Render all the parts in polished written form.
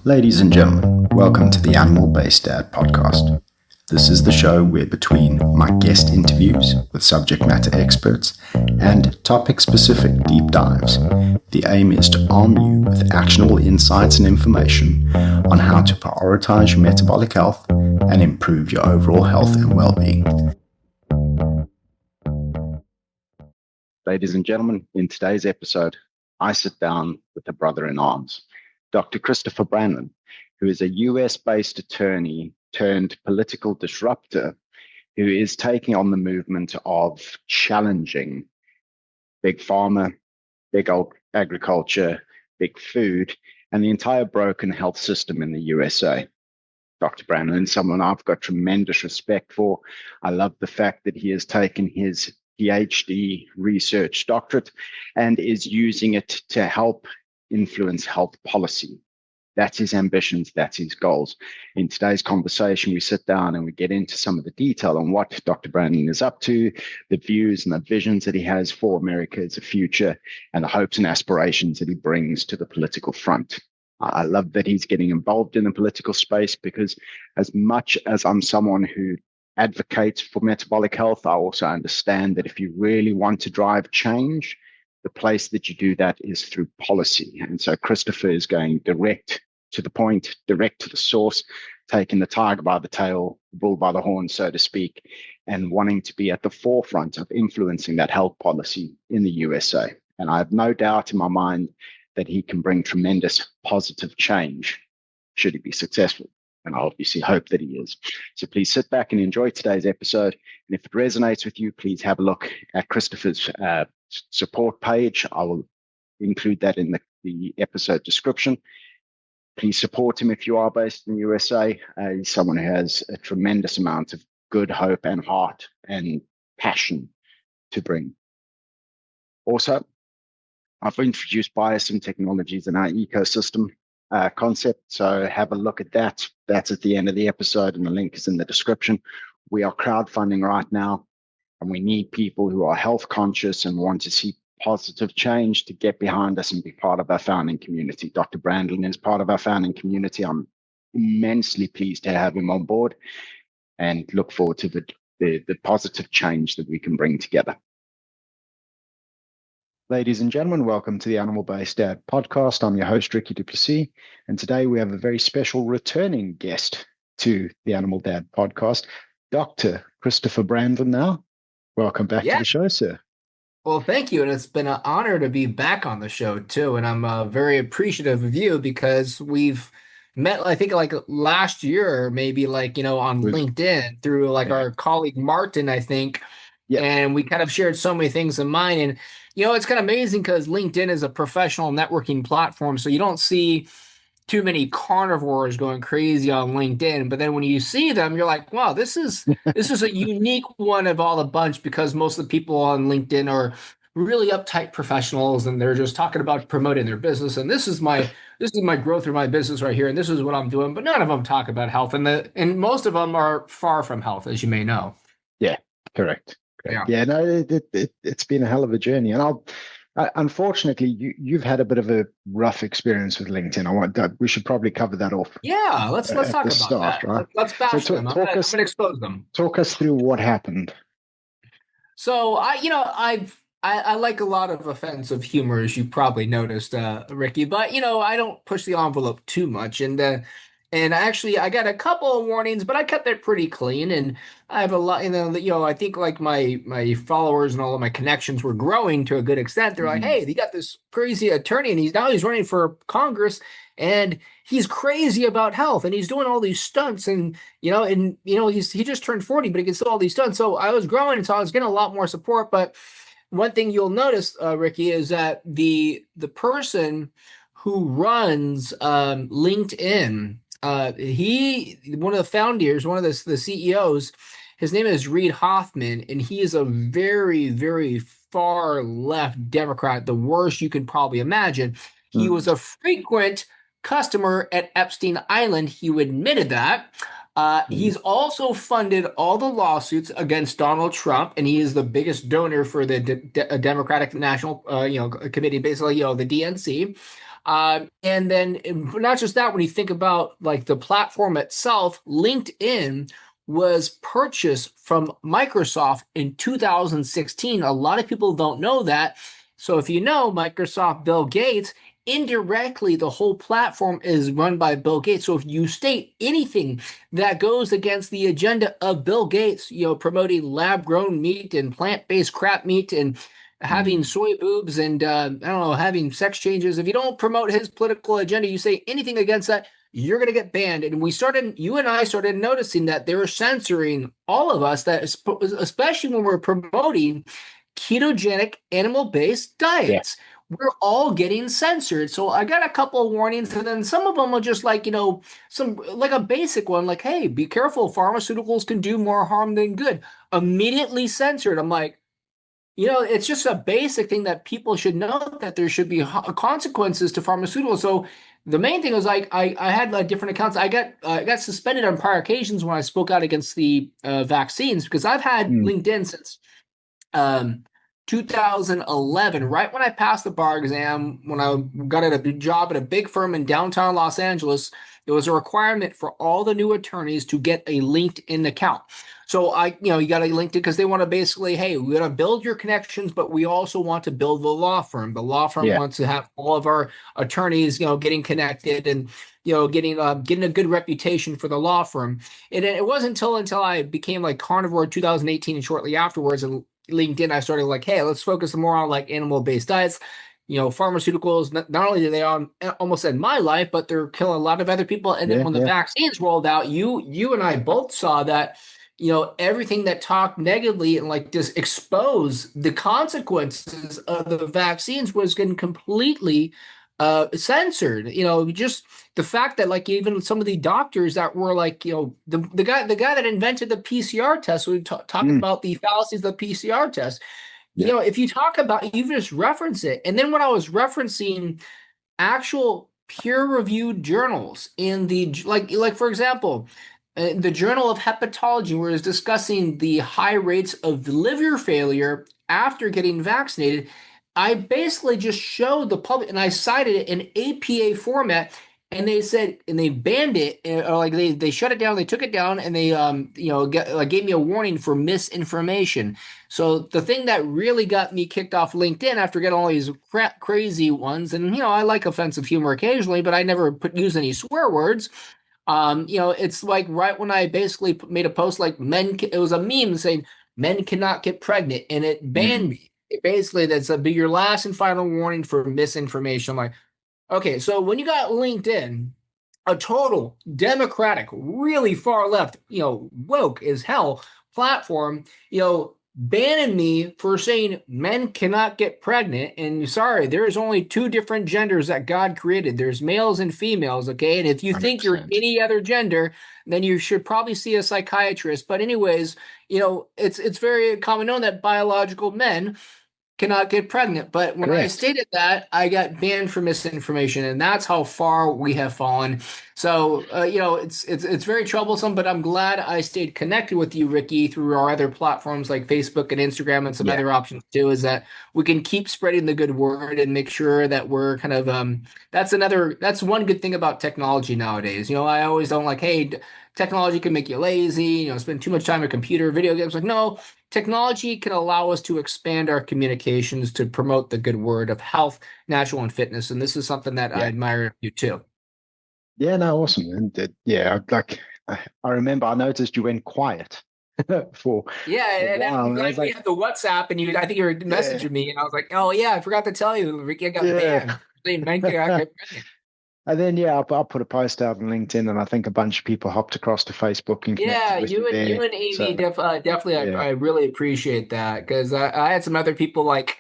Ladies and gentlemen, welcome to the Animal-Based Dad podcast. This is the show where between my guest interviews with subject matter experts and topic-specific deep dives, the aim is to arm you with actionable insights and information on how to prioritize your metabolic health and improve your overall health and well-being. Ladies and gentlemen, in today's episode, I sit down with a brother-in-arms, Dr. Christopher Brandlin, who is a US-based attorney turned political disruptor who is taking on the movement of challenging big pharma, big agriculture, big food, and the entire broken health system in the USA. Dr. Brandlin is someone I've got tremendous respect for. I love the fact that he has taken his PhD research doctorate and is using it to help influence health policy. That's his ambitions, that's his goals. In today's conversation, we sit down and we get into some of the detail on what Dr. Brandlin is up to, the views and the visions that he has for America as a future, and the hopes and aspirations that he brings to the political front. I love that he's getting involved in the political space because as much as I'm someone who advocates for metabolic health, I also understand that if you really want to drive change, the place that you do that is through policy. And so Christopher is going direct to the point, direct to the source, taking the tiger by the tail, the bull by the horn, so to speak, and wanting to be at the forefront of influencing that health policy in the USA. And I have no doubt in my mind that he can bring tremendous positive change should he be successful. And I obviously hope that he is. So please sit back and enjoy today's episode. And if it resonates with you, please have a look at Christopher's support page. I will include that in the episode description. Please support him if you are based in the USA. He's someone who has a tremendous amount of good hope and heart and passion to bring. Also, I've introduced BioSymm Technologies in our ecosystem concept, so have a look at that. That's at the end of the episode, and the link is in the description. We are crowdfunding right now, and we need people who are health conscious and want to see positive change to get behind us and be part of our founding community. Dr. Brandlin is part of our founding community. I'm immensely pleased to have him on board and look forward to the positive change that we can bring together. Ladies and gentlemen, welcome to the Animal-Based Dad podcast. I'm your host, Ricky Duplessis, and today we have a very special returning guest to the Animal Dad podcast, Dr. Christopher Brandlin now. Welcome back to the show, sir. Well, thank you, and it's been an honor to be back on the show, too, and I'm very appreciative of you because we've met, I think, like last year, maybe on LinkedIn through our colleague Martin, I think, and we kind of shared so many things in mind, and it's kind of amazing because LinkedIn is a professional networking platform, so you don't see too many carnivores going crazy on LinkedIn. But then when you see them, you're like, wow, this is a unique one of all the bunch because most of the people on LinkedIn are really uptight professionals and they're just talking about promoting their business. And this is my growth of my business right here. And this is what I'm doing. But none of them talk about health. And most of them are far from health, as you may know. Yeah, correct. Yeah, no, it's been a hell of a journey, and unfortunately, you've had a bit of a rough experience with LinkedIn. We should probably cover that off. Yeah, let's talk about that. Right? Let's bash them. I'm going to expose them. Talk us through what happened. So I like a lot of offensive humor, as you probably noticed, Ricky. But I don't push the envelope too much, and actually, I got a couple of warnings, but I kept it pretty clean. And I have a lot, I think like my followers and all of my connections were growing to a good extent. They're like, hey, they got this crazy attorney and he's running for Congress and he's crazy about health and he's doing all these stunts and he just turned 40, but he can still all these stunts. So I was growing, and so I was getting a lot more support. But one thing you'll notice, Ricky, is that the person who runs LinkedIn, one of the founders, one of the CEOs, his name is Reid Hoffman, and he is a very, very far left Democrat, the worst you can probably imagine. He was a frequent customer at Epstein Island. He admitted that. He's also funded all the lawsuits against Donald Trump, and he is the biggest donor for the Democratic National Committee, basically, the DNC. And then not just that, when you think about like the platform itself, LinkedIn was purchased from Microsoft in 2016. A lot of people don't know that. So if you know Microsoft, Bill Gates, indirectly the whole platform is run by Bill Gates. So if you state anything that goes against the agenda of Bill Gates, promoting lab-grown meat and plant-based crap meat and having Mm. soy boobs and I don't know, having sex changes. If you don't promote his political agenda, you say anything against that, you're going to get banned. And you and I started noticing that they were censoring all of us, that especially when we're promoting ketogenic animal-based Yeah. diets. We're all getting censored. So I got a couple of warnings, and then some of them are just like, some like a basic one, like, hey, be careful, pharmaceuticals can do more harm than good. Immediately censored. I'm like, it's just a basic thing that people should know, that there should be consequences to pharmaceuticals. So the main thing was like I had different accounts. I got suspended on prior occasions when I spoke out against the vaccines, because I've had Mm. LinkedIn since um, 2011, right when I passed the bar exam, when I got a job at a big firm in downtown Los Angeles. It was a requirement for all the new attorneys to get a LinkedIn account. So you got a LinkedIn because they want to basically, hey, we got to build your connections, but we also want to build the law firm. The law firm Yeah. wants to have all of our attorneys, getting connected and getting a good reputation for the law firm. And it wasn't until I became like Carnivore 2018 and shortly afterwards, and LinkedIn, I started like, hey, let's focus more on like animal-based diets. Pharmaceuticals, not only do they almost end my life, but they're killing a lot of other people. And then Yeah. when the Yeah. vaccines rolled out, you and I both saw that, everything that talked negatively and like just expose the consequences of the vaccines was getting completely censored. Just the fact that like even some of the doctors that were like, the guy that invented the PCR test, we talking Mm. about the fallacies of the PCR test. Yeah. If you talk about, you just reference it. And then when I was referencing actual peer-reviewed journals in the, like for example, the Journal of Hepatology, where it's discussing the high rates of liver failure after getting vaccinated, I basically just showed the public and I cited it in APA format. And they said, and they banned it, or like they shut it down, they took it down, and they gave me a warning for misinformation. So the thing that really got me kicked off LinkedIn after getting all these crazy ones, and I like offensive humor occasionally, but I never use any swear words. It's like right when I basically made a post like it was a meme saying men cannot get pregnant, and it banned Mm. me. Basically, that's a be your last and final warning for misinformation. I'm like, okay, so when you got LinkedIn, a total democratic, really far left, woke as hell platform, banning me for saying men cannot get pregnant. And sorry, there's only two different genders that God created. There's males and females, okay? And if you think you're 100%. any other gender, then you should probably see a psychiatrist. But anyways, it's very common known that biological men cannot get pregnant. But when I Correct. stated that, I got banned for misinformation, and that's how far we have fallen. So, it's very troublesome. But I'm glad I stayed connected with you, Ricky, through our other platforms like Facebook and Instagram, and some Yeah. other options too. Is that we can keep spreading the good word and make sure that we're kind of that's one good thing about technology nowadays. I always don't like, hey, technology can make you lazy. Spend too much time on a computer, video games. Like, no, technology can allow us to expand our communications to promote the good word of health, natural, and fitness. And this is something that I Yeah. admire you too. Yeah. No, awesome. And yeah, I remember I noticed you went quiet for Yeah, a and I'm while, and I glad was we like, have the WhatsApp, and I think you were yeah, messaging me, and I was like, oh yeah, I forgot to tell you, Ricky, I got yeah. banned. Saying men cannot get pregnant. And then yeah, I put a post out on LinkedIn, and I think a bunch of people hopped across to Facebook and Yeah, connected with you you there. and Amy So definitely, yeah, I really appreciate that, because I had some other people like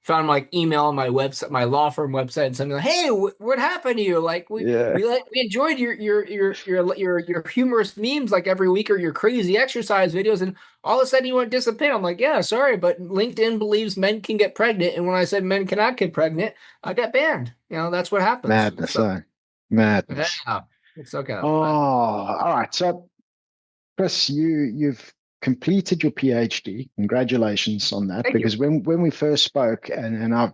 found my email on my website, my law firm website, and something like, hey, what happened to you? Like yeah, we enjoyed your humorous memes like every week, or your crazy exercise videos, and all of a sudden you went disappear. I'm like, yeah, sorry, but LinkedIn believes men can get pregnant, and when I said men cannot get pregnant, I got banned. That's what happens. madness, So eh? Madness. yeah, it's okay. Oh, But all right. So Chris, you've completed your PhD. Congratulations on that. Thank you. Because when we first spoke,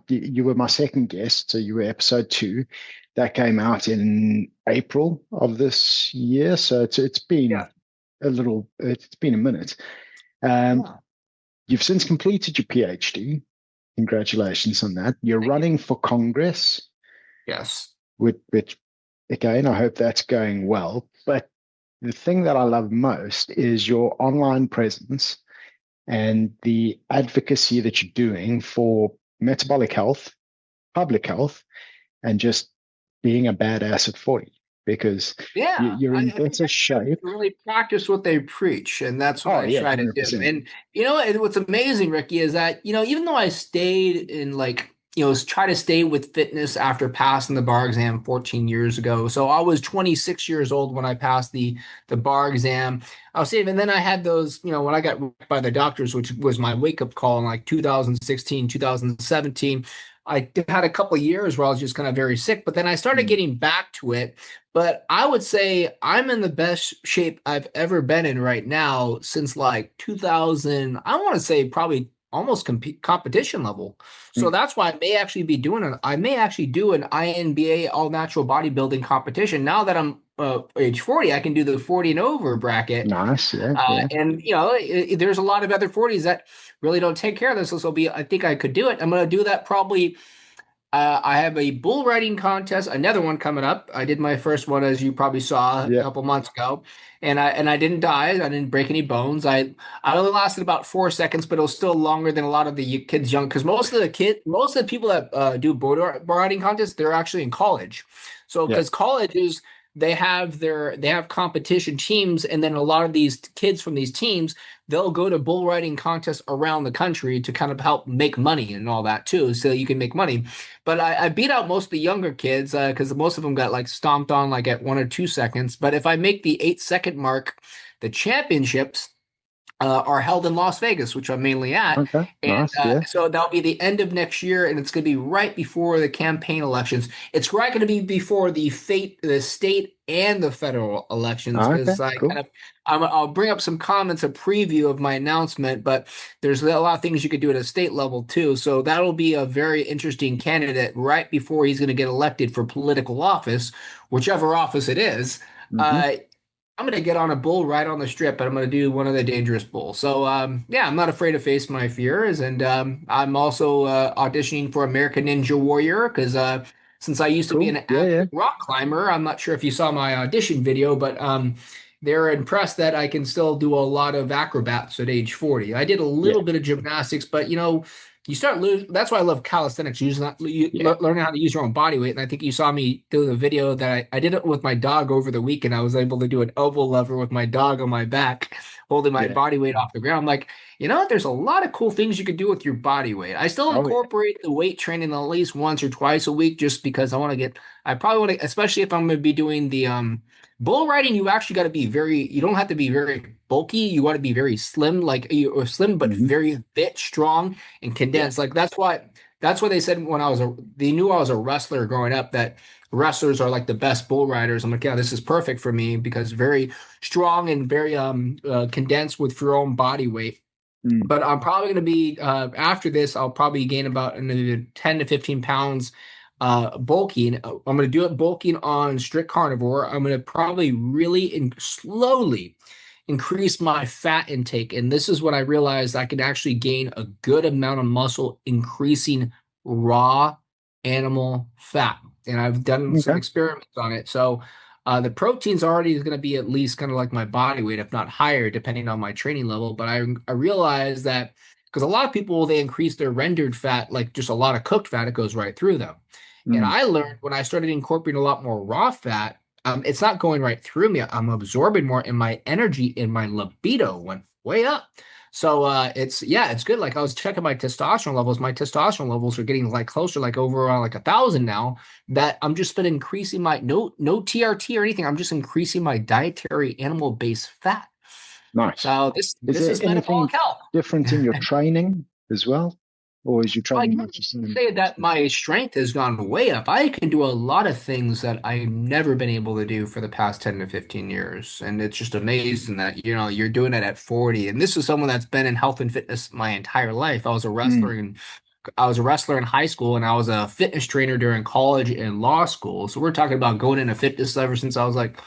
you were my second guest, so you were episode 2. That came out in April of this year. So it's been Yeah. it's been a minute. Um, Yeah. you've since completed your PhD. Congratulations on that. You're Thank you. running for Congress, Yes. which again, I hope that's going well. But the thing that I love most is your online presence and the advocacy that you're doing for metabolic health, public health, and just being a badass at 40 because Yeah, you're in I think better everybody shape. should really practice what they preach, and that's what Oh, I yeah, try to do. 100%. And what's amazing, Ricky, is that even though I stayed in try to stay with fitness after passing the bar exam 14 years ago. So I was 26 years old when I passed the bar exam. I was saying, and then I had those, when I got wrecked by the doctors, which was my wake up call in like 2016, 2017. I had a couple of years where I was just kind of very sick, but then I started Mm. getting back to it. But I would say I'm in the best shape I've ever been in right now since like 2000. I want to say probably almost competition level. So Mm. that's why I may actually do an INBA all natural bodybuilding competition. Now that I'm age 40, I can do the 40 and over bracket. Nice. Yeah. Yeah. And there's a lot of other 40s that really don't take care of this. So I think I could do it. I'm going to do that probably. I have a bull riding contest, another one coming up. I did my first one, as you probably saw a Yeah. couple months ago, and I didn't die. I didn't break any bones. I only lasted about 4 seconds, but it was still longer than a lot of the kids young. Because most of the people that do bull riding contests, they're actually in college. So Yeah. because colleges they have competition teams, and then a lot of these kids from these teams they'll go to bull riding contests around the country to kind of help make money and all that too, so you can make money. But I beat out most of the younger kids because most of them got like stomped on like at 1 or 2 seconds. But if I make the 8 second mark, the championships are held in Las Vegas, which I'm mainly at. Okay. And Nice. Yeah. so that'll be the end of next year, and it's going to be right before the campaign elections. It's right going to be before the state and the federal elections Okay. because Cool. I'll bring up some comments, a preview of my announcement, but there's a lot of things you could do at a state level too. So that'll be a very interesting candidate right before he's going to get elected for political office, whichever office it is. Hmm. Uh, I'm gonna get on a bull right on the strip, and I'm gonna do one of the dangerous bulls. So yeah, I'm not afraid to face my fears, and I'm also auditioning for American Ninja Warrior because since I used to be Cool. an Yeah. Yeah. avid rock climber, I'm not sure if you saw my audition video, but they're impressed that I can still do a lot of acrobats at age 40. I did a Yeah. little bit of gymnastics, but you start losing. That's why I love calisthenics. Yeah. Learning how to use your own body weight. And I think you saw me do the video that I did it with my dog over the weekend. I was able to do an elbow lever with my dog on my back, holding my Yeah. body weight off the ground. I'm like, there's a lot of cool things you could do with your body weight. I still Oh, yeah. incorporate the weight training at least once or twice a week just because I probably want to, especially if I'm going to be doing the bull riding, you actually got to be you don't have to be very bulky. You want to be very slim, or slim, but Hmm. very fit, strong and Yeah. condensed. Like that's what they said when they knew I was a wrestler growing up, that wrestlers are like the best bull riders. I'm like, yeah, this is perfect for me because very strong and very condensed with your own body weight. Mm. But I'm probably going to be after this, I'll probably gain about another 10 to 15 pounds bulking. I'm going to do it bulking on strict carnivore. I'm going to probably really slowly increase my fat intake. And this is when I realized I can actually gain a good amount of muscle increasing raw animal fat. And I've done some Okay. experiments on it. So the protein's already going to be at least kind of like my body weight, if not higher, depending on my training level. But I realized that because a lot of people, they increase their rendered fat, like just a lot of cooked fat, it goes right through them. And Mm. I learned when I started incorporating a lot more raw fat, it's not going right through me. I'm absorbing more, and my energy and my libido went way up. So it's good. Like I was checking my testosterone levels. My testosterone levels are getting like closer, like over like 1,000 now. That I'm just been increasing my no TRT or anything. I'm just increasing my dietary animal based fat. Nice. So Is this there is anything metabolic health. different in your training as well? or is your I training can't much the same? say that my strength has gone way up. I can do a lot of things that I've never been able to do for the past 10 to 15 years. And it's just amazing that, you're doing it at 40. And this is someone that's been in health and fitness my entire life. Mm, I was a wrestler in high school and I was a fitness trainer during college and law school. So we're talking about going into fitness ever since I was like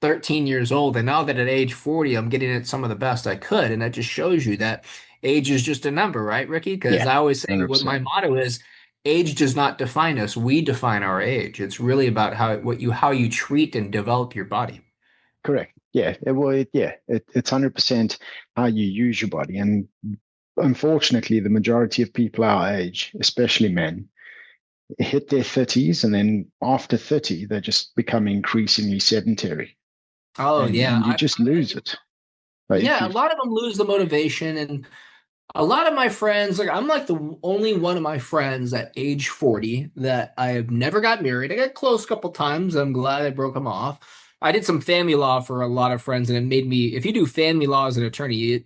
13 years old. And now that at age 40, I'm getting at some of the best I could. And that just shows you that age is just a number, right, Ricky? Because yeah, I always say what 100%. my motto is, age does not define us. We define our age. It's really about how you treat and develop your body. Correct. Yeah. It's 100% how you use your body. And unfortunately, the majority of people our age, especially men, hit their 30s, and then after 30, they just become increasingly sedentary, Oh yeah. and you just lose it. Like if Yeah, a you lot of them lose the motivation and a lot of my friends, like I'm like the only one of my friends at age 40 that I have never got married. I got close a couple times. I'm glad I broke them off. I did some family law for a lot of friends, and it made me, if you do family law as an attorney,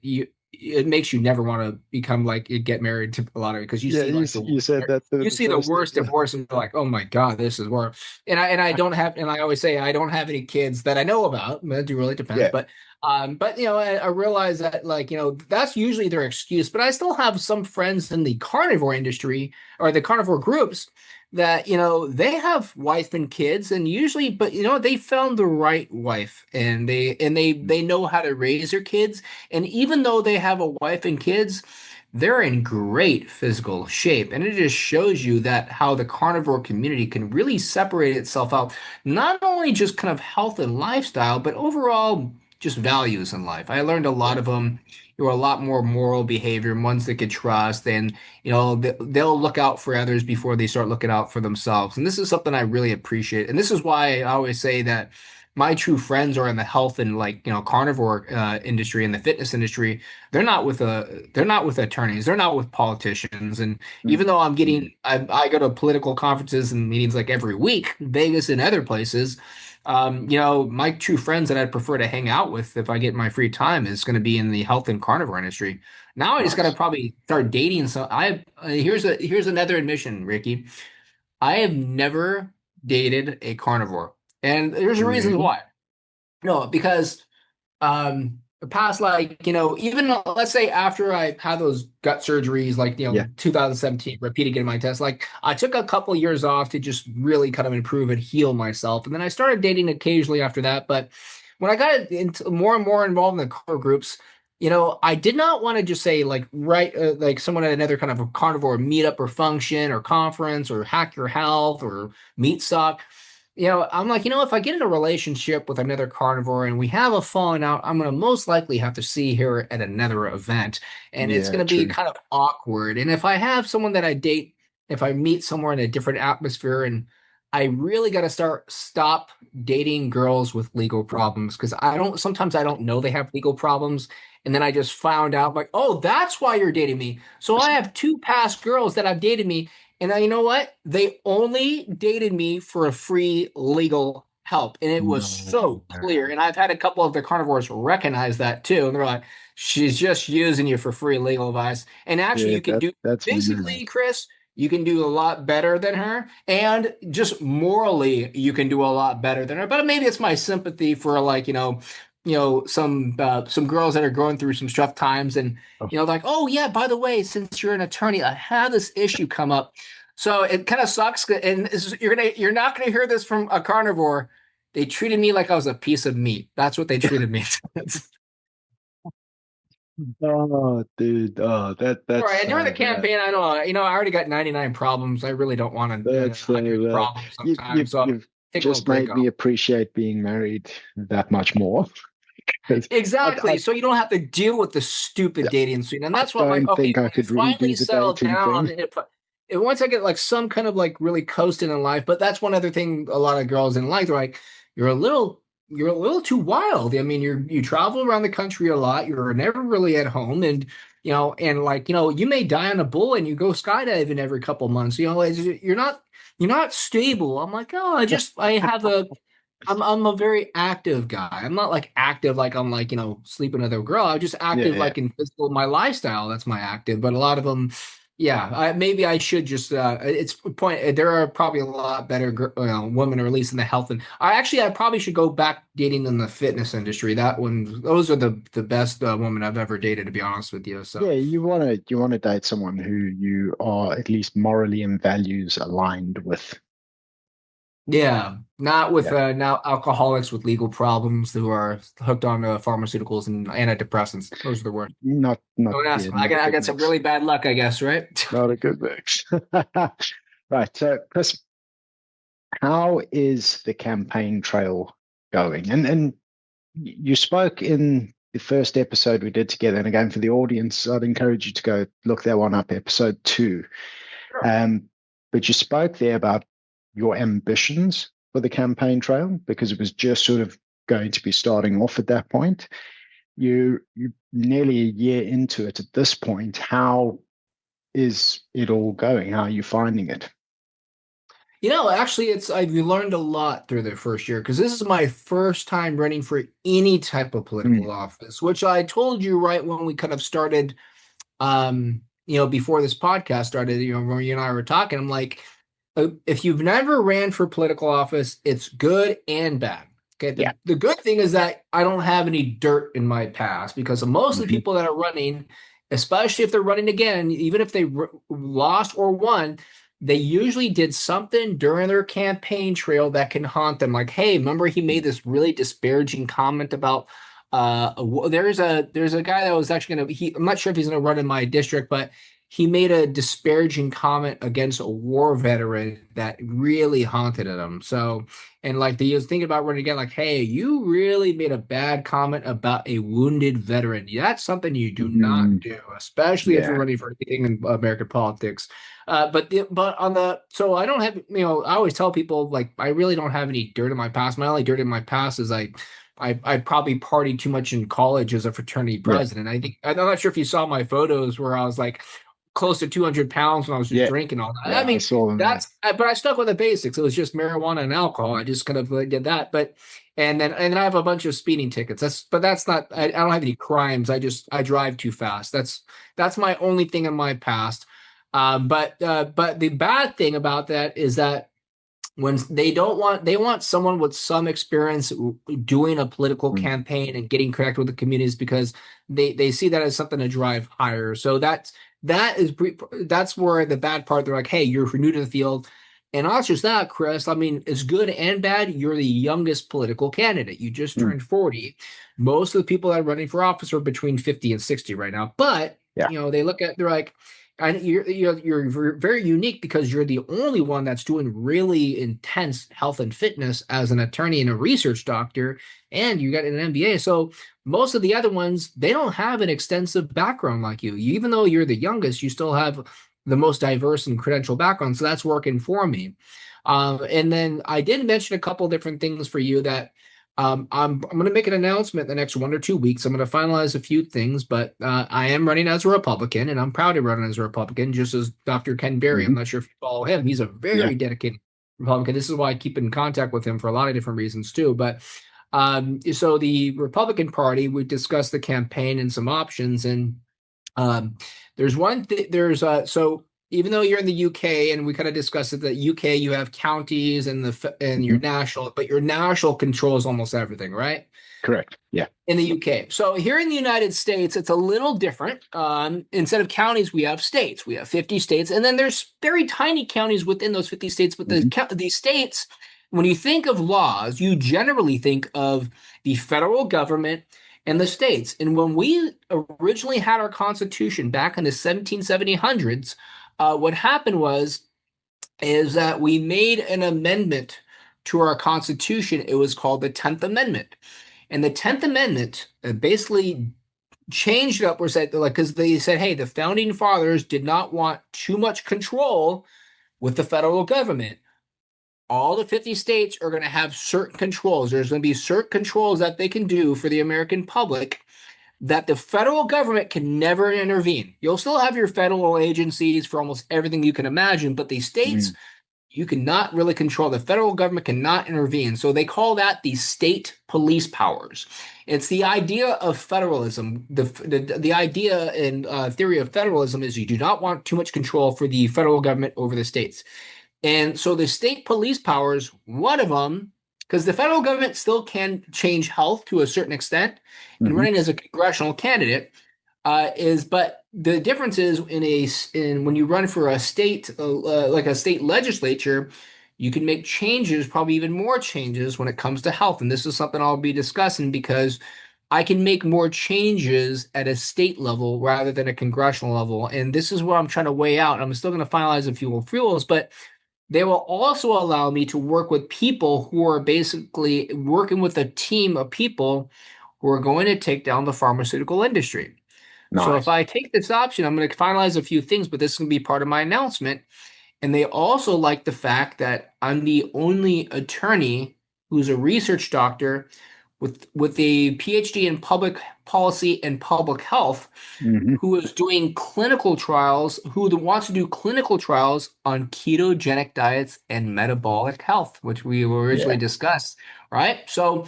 it makes you never want to become like get married to a lot of it because you yeah, see like the you worst, said that you the see the first worst thing. divorce and you're like, oh my God, this is worse. And I don't have, and I always say I don't have any kids that I know about. It really depends, Yeah. but I realize that like, that's usually their excuse. But I still have some friends in the carnivore industry or the carnivore groups that, they have wife and kids and usually, but they found the right wife and they know how to raise their kids. And even though they have a wife and kids, they're in great physical shape. And it just shows you that how the carnivore community can really separate itself out, not only just kind of health and lifestyle, but overall just values in life. I learned a lot Yeah. of them. You are a lot more moral behavior, ones they could trust, and they'll look out for others before they start looking out for themselves. And this is something I really appreciate. And this is why I always say that my true friends are in the health and like carnivore industry and the fitness industry. They're not with attorneys. They're not with politicians. And even Mm, though mm, I go to political conferences and meetings like every week, Vegas and other places. My true friends that I'd prefer to hang out with if I get my free time is going to be in the health and carnivore industry. Now I just got to nice. probably start dating. So here's another admission, Ricky. I have never dated a carnivore, and there's a reason Really? why. No, because the past like even let's say after I had those gut surgeries like Yeah. 2017 repeated getting my test, like I took a couple years off to just really kind of improve and heal myself, and then I started dating occasionally after that. But when I got into more and more involved in the core groups, I did not want to just say like right like someone at another kind of a carnivore meetup or function or conference or hack your health or meat stock. I'm like, if I get in a relationship with another carnivore and we have a falling out, I'm going to most likely have to see her at another event. And it's Yeah, going to be true. kind of awkward. And if I have someone that I date, if I meet somewhere in a different atmosphere, and I really got to stop dating girls with legal problems because sometimes I don't know they have legal problems. And then I just found out, like, oh, that's why you're dating me. So I have two past girls that have dated me and now you know what? They only dated me for a free legal help. And it was No. so clear. And I've had a couple of the carnivores recognize that too. And they're like, she's just using you for free legal advice. And actually, Yeah, you can do that's weird. physically, Chris, you can do a lot better than her. And just morally, you can do a lot better than her. But maybe it's my sympathy for like, some girls that are going through some tough times and Oh, like, oh yeah, by the way, since you're an attorney, I had this issue come up. So it kind of sucks, and you're not gonna hear this from a carnivore. They treated me like I was a piece of meat. That's what they treated me. oh, dude. Oh, All that's right, and during the so bad. campaign, I don't, I already got 99 problems. I really don't want That's so 100 bad. problems You, sometimes. you've So I'm you've taking a little just break made off. me appreciate being married that much more. 'Cause Exactly. So you don't have to deal with the stupid dating scene. And I that's what I'm like, don't okay, think I when it could finally redo the settled dating down, thing. if once I get like some kind of like really coasting in life, but that's one other thing a lot of girls didn't like. They're like, you're a little too wild. I mean, you travel around the country a lot. You're never really at home. And and like, you may die on a bull and you go skydiving every couple months. You're not stable. I'm like, oh, I'm a very active guy. I'm not like active like I'm like, sleeping with a girl. I'm just Yeah, active yeah. like in physical my lifestyle. That's my active. But a lot of them, Yeah, maybe I should just it's point there are probably a lot better women, or at least in the health, and I probably should go back dating in the fitness industry. That one, those are the best women I've ever dated, to be honest with you. So Yeah, you want to date someone who you are at least morally and values aligned with. yeah, not with Yeah, now alcoholics with legal problems who are hooked on pharmaceuticals and antidepressants. Those are the worst. not Don't yeah, ask. not a I good got some mix. really bad luck, I guess, right? Not a good mix. Right. So, Chris, how is the campaign trail going? And you spoke in the first episode we did together, and again for the audience, I'd encourage you to go look that one up, episode 2. Sure. Um, but you spoke there about your ambitions for the campaign trail because it was just sort of going to be starting off at that point. You nearly a year into it at this point. How is it all going? How are you finding it? Actually, I've learned a lot through the first year because this is my first time running for any type of Mm, political office, which I told you right when we kind of started, before this podcast started, where you and I were talking. I'm like, if you've never ran for political office, it's good and bad. Okay, yeah. the good thing is that I don't have any dirt in my past because most of the Hmm. people that are running, especially if they're running again, even if they lost or won, they usually did something during their campaign trail that can haunt them. Like, hey, remember he made this really disparaging comment about there's a guy that was actually I'm not sure if he's gonna run in my district, but he made a disparaging comment against a war veteran that really haunted him. So, and like he was thinking about running again, like, hey, you really made a bad comment about a wounded veteran. That's something you do not Mm, do, especially if you're yeah. running for anything in American politics. But on the so I don't have I always tell people like I really don't have any dirt in my past. My only dirt in my past is I probably partied too much in college as a fraternity Yeah. president. I'm not sure if you saw my photos where I was like close to 200 pounds when I was just Yeah. drinking all that. I Yeah. I mean, saw them there. but I stuck with the basics. It was just marijuana and alcohol. I just kind of did that. And then I have a bunch of speeding tickets. That's not, I don't have any crimes. I drive too fast. That's my only thing in my past. But the bad thing about that is that when they want someone with some experience doing a political Mm, campaign and getting connected with the communities because they see that as something to drive higher. So that's where the bad part. They're like, hey, you're new to the field. And not just that, Chris, I mean, it's good and bad. You're the youngest political candidate. You just mm, turned 40. Most of the people that are running for office are between 50 and 60 right now. But, yeah. they're like, and you're very unique because you're the only one that's doing really intense health and fitness as an attorney and a research doctor, and you got an MBA. So most of the other ones, they don't have an extensive background like you. Even though you're the youngest, you still have the most diverse and credential background. So that's working for me. And then I did mention a couple different things for you that I'm going to make an announcement the next 1 or 2 weeks. I'm going to finalize a few things, but I am running as a Republican, and I'm proud to run as a Republican, just as Dr. Ken Berry. I'm Hmm. not sure if you follow him. He's a Yeah. very dedicated Republican. This is why I keep in contact with him for a lot of different reasons too. But so the Republican Party, we discussed the campaign and some options, and um, there's one thing. So even though you're in the UK, and we kind of discussed it, that UK you have counties and Hmm. your national, but your national controls almost everything, right? Correct. Yeah. In the UK. So here in the United States, it's a little different. Instead of counties, we have states. We have 50 states, and then there's very tiny counties within those 50 states. But Hmm. these states, when you think of laws, you generally think of the federal government and the states. And when we originally had our Constitution back in the 1770s, what happened is that we made an amendment to our Constitution. It was called the 10th Amendment. And the 10th Amendment basically changed it up where said like because they said, hey, the founding fathers did not want too much control with the federal government. All the 50 states are going to have certain controls. There's going to be certain controls that they can do for the American public that the federal government can never intervene. You'll still have your federal agencies for almost everything you can imagine, but the states, Mm, You cannot really control. The federal government cannot intervene. So they call that the state police powers. It's the idea of federalism. The idea and theory of federalism is you do not want too much control for the federal government over the states. And so the state police powers, one of them, because the federal government still can change health to a certain extent, and Hmm. running as a congressional candidate but the difference is in when you run for a state like a state legislature, you can make changes, probably even more changes when it comes to health. And this is something I'll be discussing because I can make more changes at a state level rather than a congressional level. And this is what I'm trying to weigh out. I'm still going to finalize a few rules, but they will also allow me to work with people who are basically working with a team of people who are going to take down the pharmaceutical industry. So if Nice. I take this option, I'm going to finalize a few things, but this is going to be part of my announcement. And they also like the fact that I'm the only attorney who's a research doctor with a PhD in public policy and public health Hmm. who is doing clinical trials, who wants to do clinical trials on ketogenic diets and metabolic health, which we originally Yeah. discussed, right? So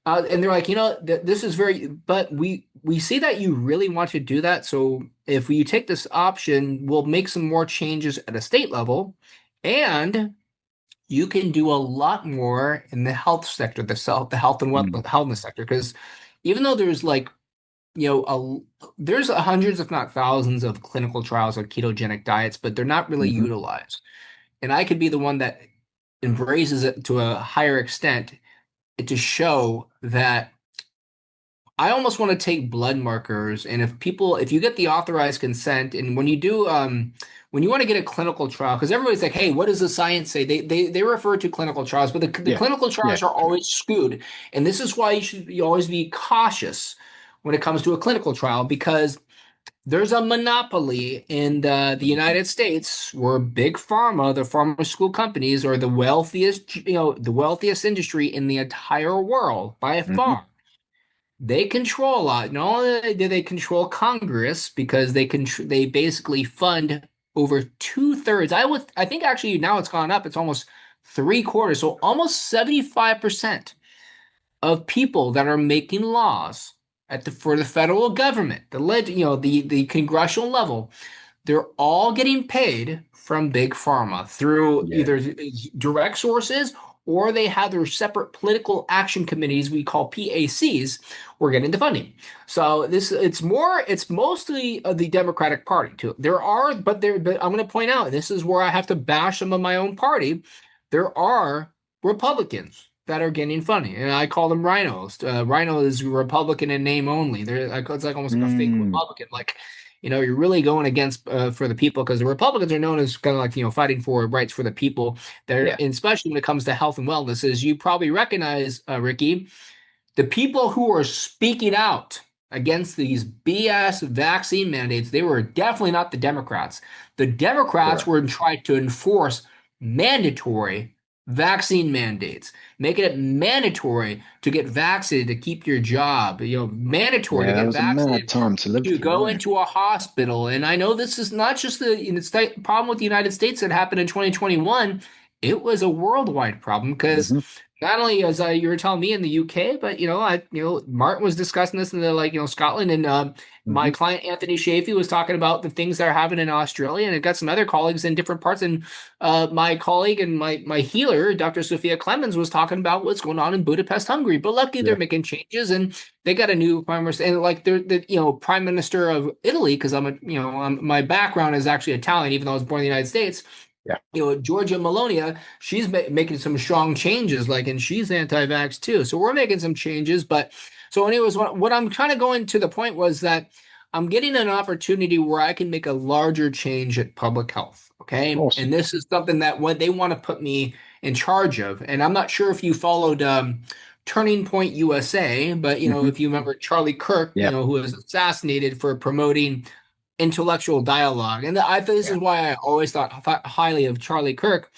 and they're like, this is but we see that you really want to do that. So if you take this option, we'll make some more changes at a state level, and you can do a lot more in the health sector, the health and Mm. wellness sector. Because even though there's like, there's hundreds, if not thousands, of clinical trials on ketogenic diets, but they're not really Hmm. utilized. And I could be the one that embraces it to a higher extent to show that I almost want to take blood markers, and if you get the authorized consent, and when you want to get a clinical trial, because everybody's like, hey, what does the science say? They refer to clinical trials, but the Yeah. clinical Yeah. trials are always skewed, and this is why you always be cautious when it comes to a clinical trial because there's a monopoly in the Mhm. United States where big pharma, the pharmaceutical companies, are the wealthiest industry in the entire world by Hmm. far. They control a lot. Not only do they control Congress because they basically fund over two-thirds. I think actually now it's gone up. It's almost three-quarters. So almost 75% of people that are making laws for the federal government, the congressional level, they're all getting paid from big pharma through Yeah. either direct sources or they have their separate political action committees we call PACs. We're getting the funding. So it's mostly the Democratic Party too. But I'm going to point out this is where I have to bash some of my own party. There are Republicans that are getting funding, and I call them RINOs. RINO is Republican in name only. It's like almost like a fake Mm. Republican. Like you're really going against for the people because the Republicans are known as kind of like fighting for rights for the people. Yeah. And especially when it comes to health and wellness, as you probably recognize, Ricky, the people who are speaking out against these BS vaccine mandates, they were definitely not the Democrats. The Democrats Correct. were trying to enforce mandatory vaccine mandates, making it mandatory to get vaccinated to keep your job, mandatory to Yeah, that get was a mad vaccinated time to live to through, go eh? into a hospital. And I know this is not just the problem with the United States that happened in 2021. It was a worldwide problem because Hmm. not only as you were telling me in the UK, but Martin was discussing this in the Scotland, and my Hmm. client Anthony Shafee was talking about the things that are happening in Australia, and I got some other colleagues in different parts, and my colleague and my healer, Dr. Sophia Clemens, was talking about what's going on in Budapest, Hungary. But luckily, they're Yeah. making changes, and they got a new prime minister, and like they're the prime minister of Italy, because my background is actually Italian, even though I was born in the United States. Yeah. Georgia Melonia, she's making some strong changes, and she's anti-vax too. So we're making some changes. But so, anyways, what I'm kind of going to the point was that I'm getting an opportunity where I can make a larger change at public health. Okay. And Awesome. this is something that what they want to put me in charge of. And I'm not sure if you followed Turning Point USA, but Hmm. if you remember Charlie Kirk, Yeah. who was assassinated for promoting intellectual dialogue. And I think this Yeah. is why I always thought highly of Charlie Kirk,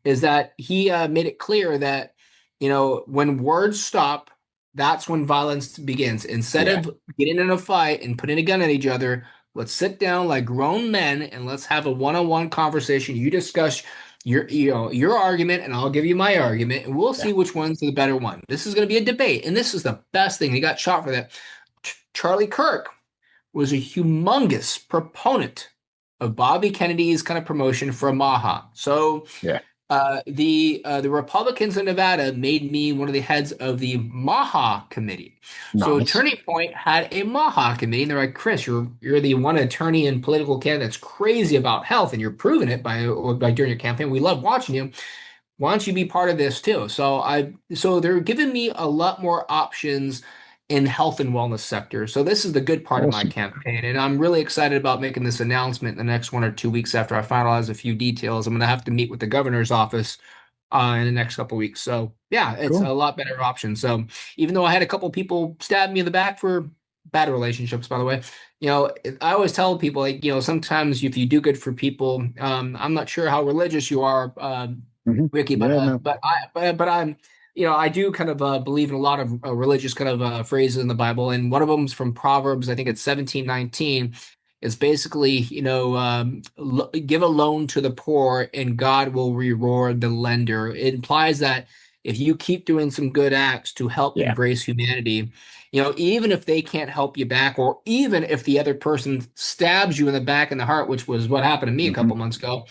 is that he made it clear that when words stop, that's when violence begins. Instead Yeah. of getting in a fight and putting a gun at each other, let's sit down like grown men and let's have a one-on-one conversation. You discuss your argument, and I'll give you my argument, and we'll Yeah. see which one's the better one. This is going to be a debate, and this is the best thing. He got shot for that. Charlie Kirk was a humongous proponent of Bobby Kennedy's kind of promotion for Maha. So Yeah. the Republicans in Nevada made me one of the heads of the Maha committee. So Nice. Turning Point had a Maha committee, and they're like, Chris, you're the one attorney and political candidate that's crazy about health, and you're proving it by during your campaign. We love watching you. Why don't you be part of this too? So they're giving me a lot more options in health and wellness sector. So this is the good part of my Awesome. campaign, and I'm really excited about making this announcement in the next 1 or 2 weeks after I finalize a few details. I'm going to have to meet with the governor's office in the next couple of weeks. So yeah, it's a Cool. lot better option. So even though I had a couple people stab me in the back for bad relationships, by the way, I always tell people like, sometimes if you do good for people, I'm not sure how religious you are, Ricky, but Yeah, uh, no. but I but I'm I do kind of believe in a lot of religious kind of phrases in the Bible, and one of them is from Proverbs. I think it's 17:19. It's basically, give a loan to the poor and God will reward the lender. It implies that if you keep doing some good acts to help Yeah. embrace humanity, even if they can't help you back, or even if the other person stabs you in the back and the heart, which was what happened to me a Hmm. couple months ago,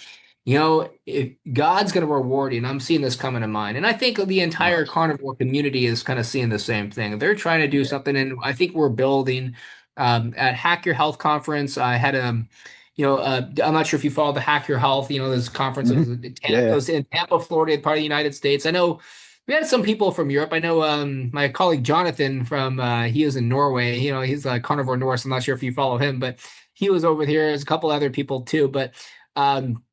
if God's going to reward you, and I'm seeing this coming to mind, and I think the entire Nice. carnivore community is kind of seeing the same thing. They're trying to do Yeah. something, and I think we're building. At Hack Your Health conference, I had I'm not sure if you follow the Hack Your Health, this conference. Hmm. It Yeah. was in Tampa, Florida, part of the United States. I know we had some people from Europe. I know my colleague Jonathan from he is in Norway. He's a Carnivore Norse. I'm not sure if you follow him, but he was over here. There's a couple other people too, but. Um,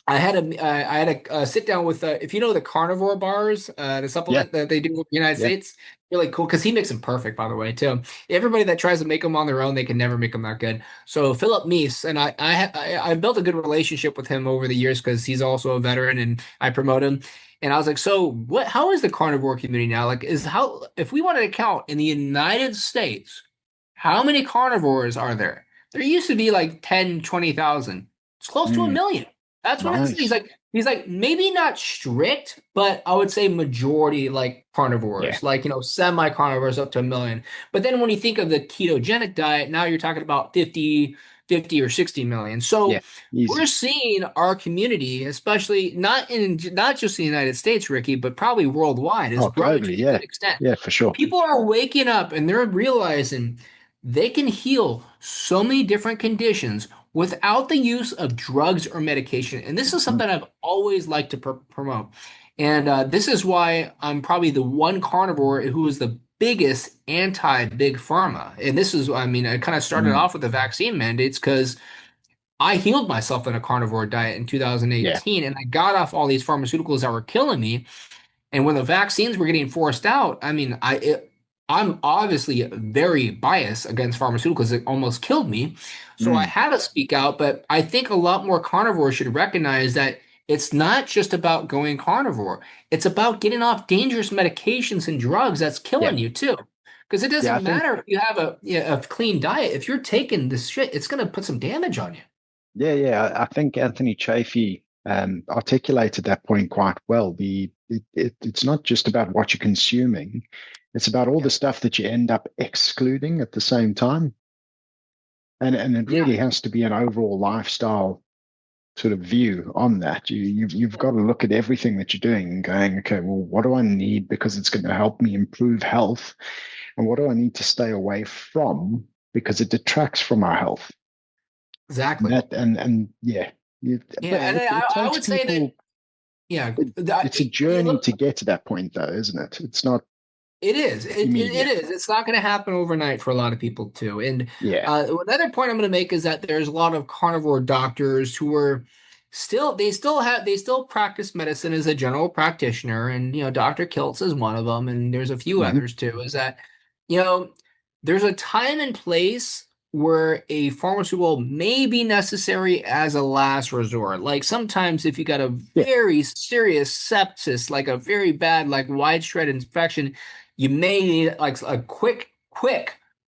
I had a sit down with if you know the carnivore bars, the Yeah. supplement that they do in the United Yeah. States, really cool because he makes them perfect, by the way, too. Everybody that tries to make them on their own, they can never make them that good. So Philip Meese and I built a good relationship with him over the years because he's also a veteran and I promote him. And I was like, so what? How is the carnivore community now? Like, is how if we wanted to count in the United States, how many carnivores are there? There used to be like 10, 20,000. It's close to a Mm, million. That's what it is. He's nice. like, he's like, maybe not strict, but I would say majority like Yeah. carnivores, like, semi-carnivores up to a million. But then when you think of the ketogenic diet, now you're talking about 50 or 60 million. Yeah. So we're Easy. seeing our community, especially not just in the United States, Ricky, but probably worldwide, is Oh, growing to globally. a Yeah. good extent. Yeah, for sure. People are waking up and they're realizing they can heal so many different conditions without the use of drugs or medication. And this is Mhm. something I've always liked to promote. And this is why I'm probably the one carnivore who is the biggest anti-big pharma. And this is, I mean, I kind of started Mm, off with the vaccine mandates because I healed myself in a carnivore diet in yeah. 2018 and I got off all these pharmaceuticals that were killing me. And when the vaccines were getting forced out, I mean, I'm obviously very biased against pharmaceuticals. It almost killed me. So I Mm, had to speak out, but I think a lot more carnivores should recognize that it's not just about going carnivore. It's about getting off dangerous medications and drugs that's yeah. killing you too. Because it Yeah, I doesn't think, matter if you have a clean diet. If you're taking this shit, it's going to put some damage on you. I think Anthony Chafee articulated that point quite well. It's not just about what you're consuming, it's about all the Yeah. stuff that you end up excluding at the same time. And it Yeah, really has to be an overall lifestyle sort of view on that. You've got to look at everything that you're doing and going, okay, well, what do I need because it's going to help me improve health, and what do I need to stay away from because it detracts from our health? And exactly. that and yeah, Yeah, but and it I takes would say that, people. yeah, It's a journey to get to that point, though, isn't it? It's not it is. It immediate. is. It's not going to happen overnight for a lot of people too. And Yeah. another point I'm going to make is that there's a lot of carnivore doctors who are they still practice medicine as a general practitioner, and Dr. Kiltz is one of them, and there's a few Hmm. others too. Is that you know there's a time and place where a pharmaceutical may be necessary as a last resort. Like sometimes if you got a Yeah. very serious sepsis, like a very bad, like widespread infection, you may need like a quick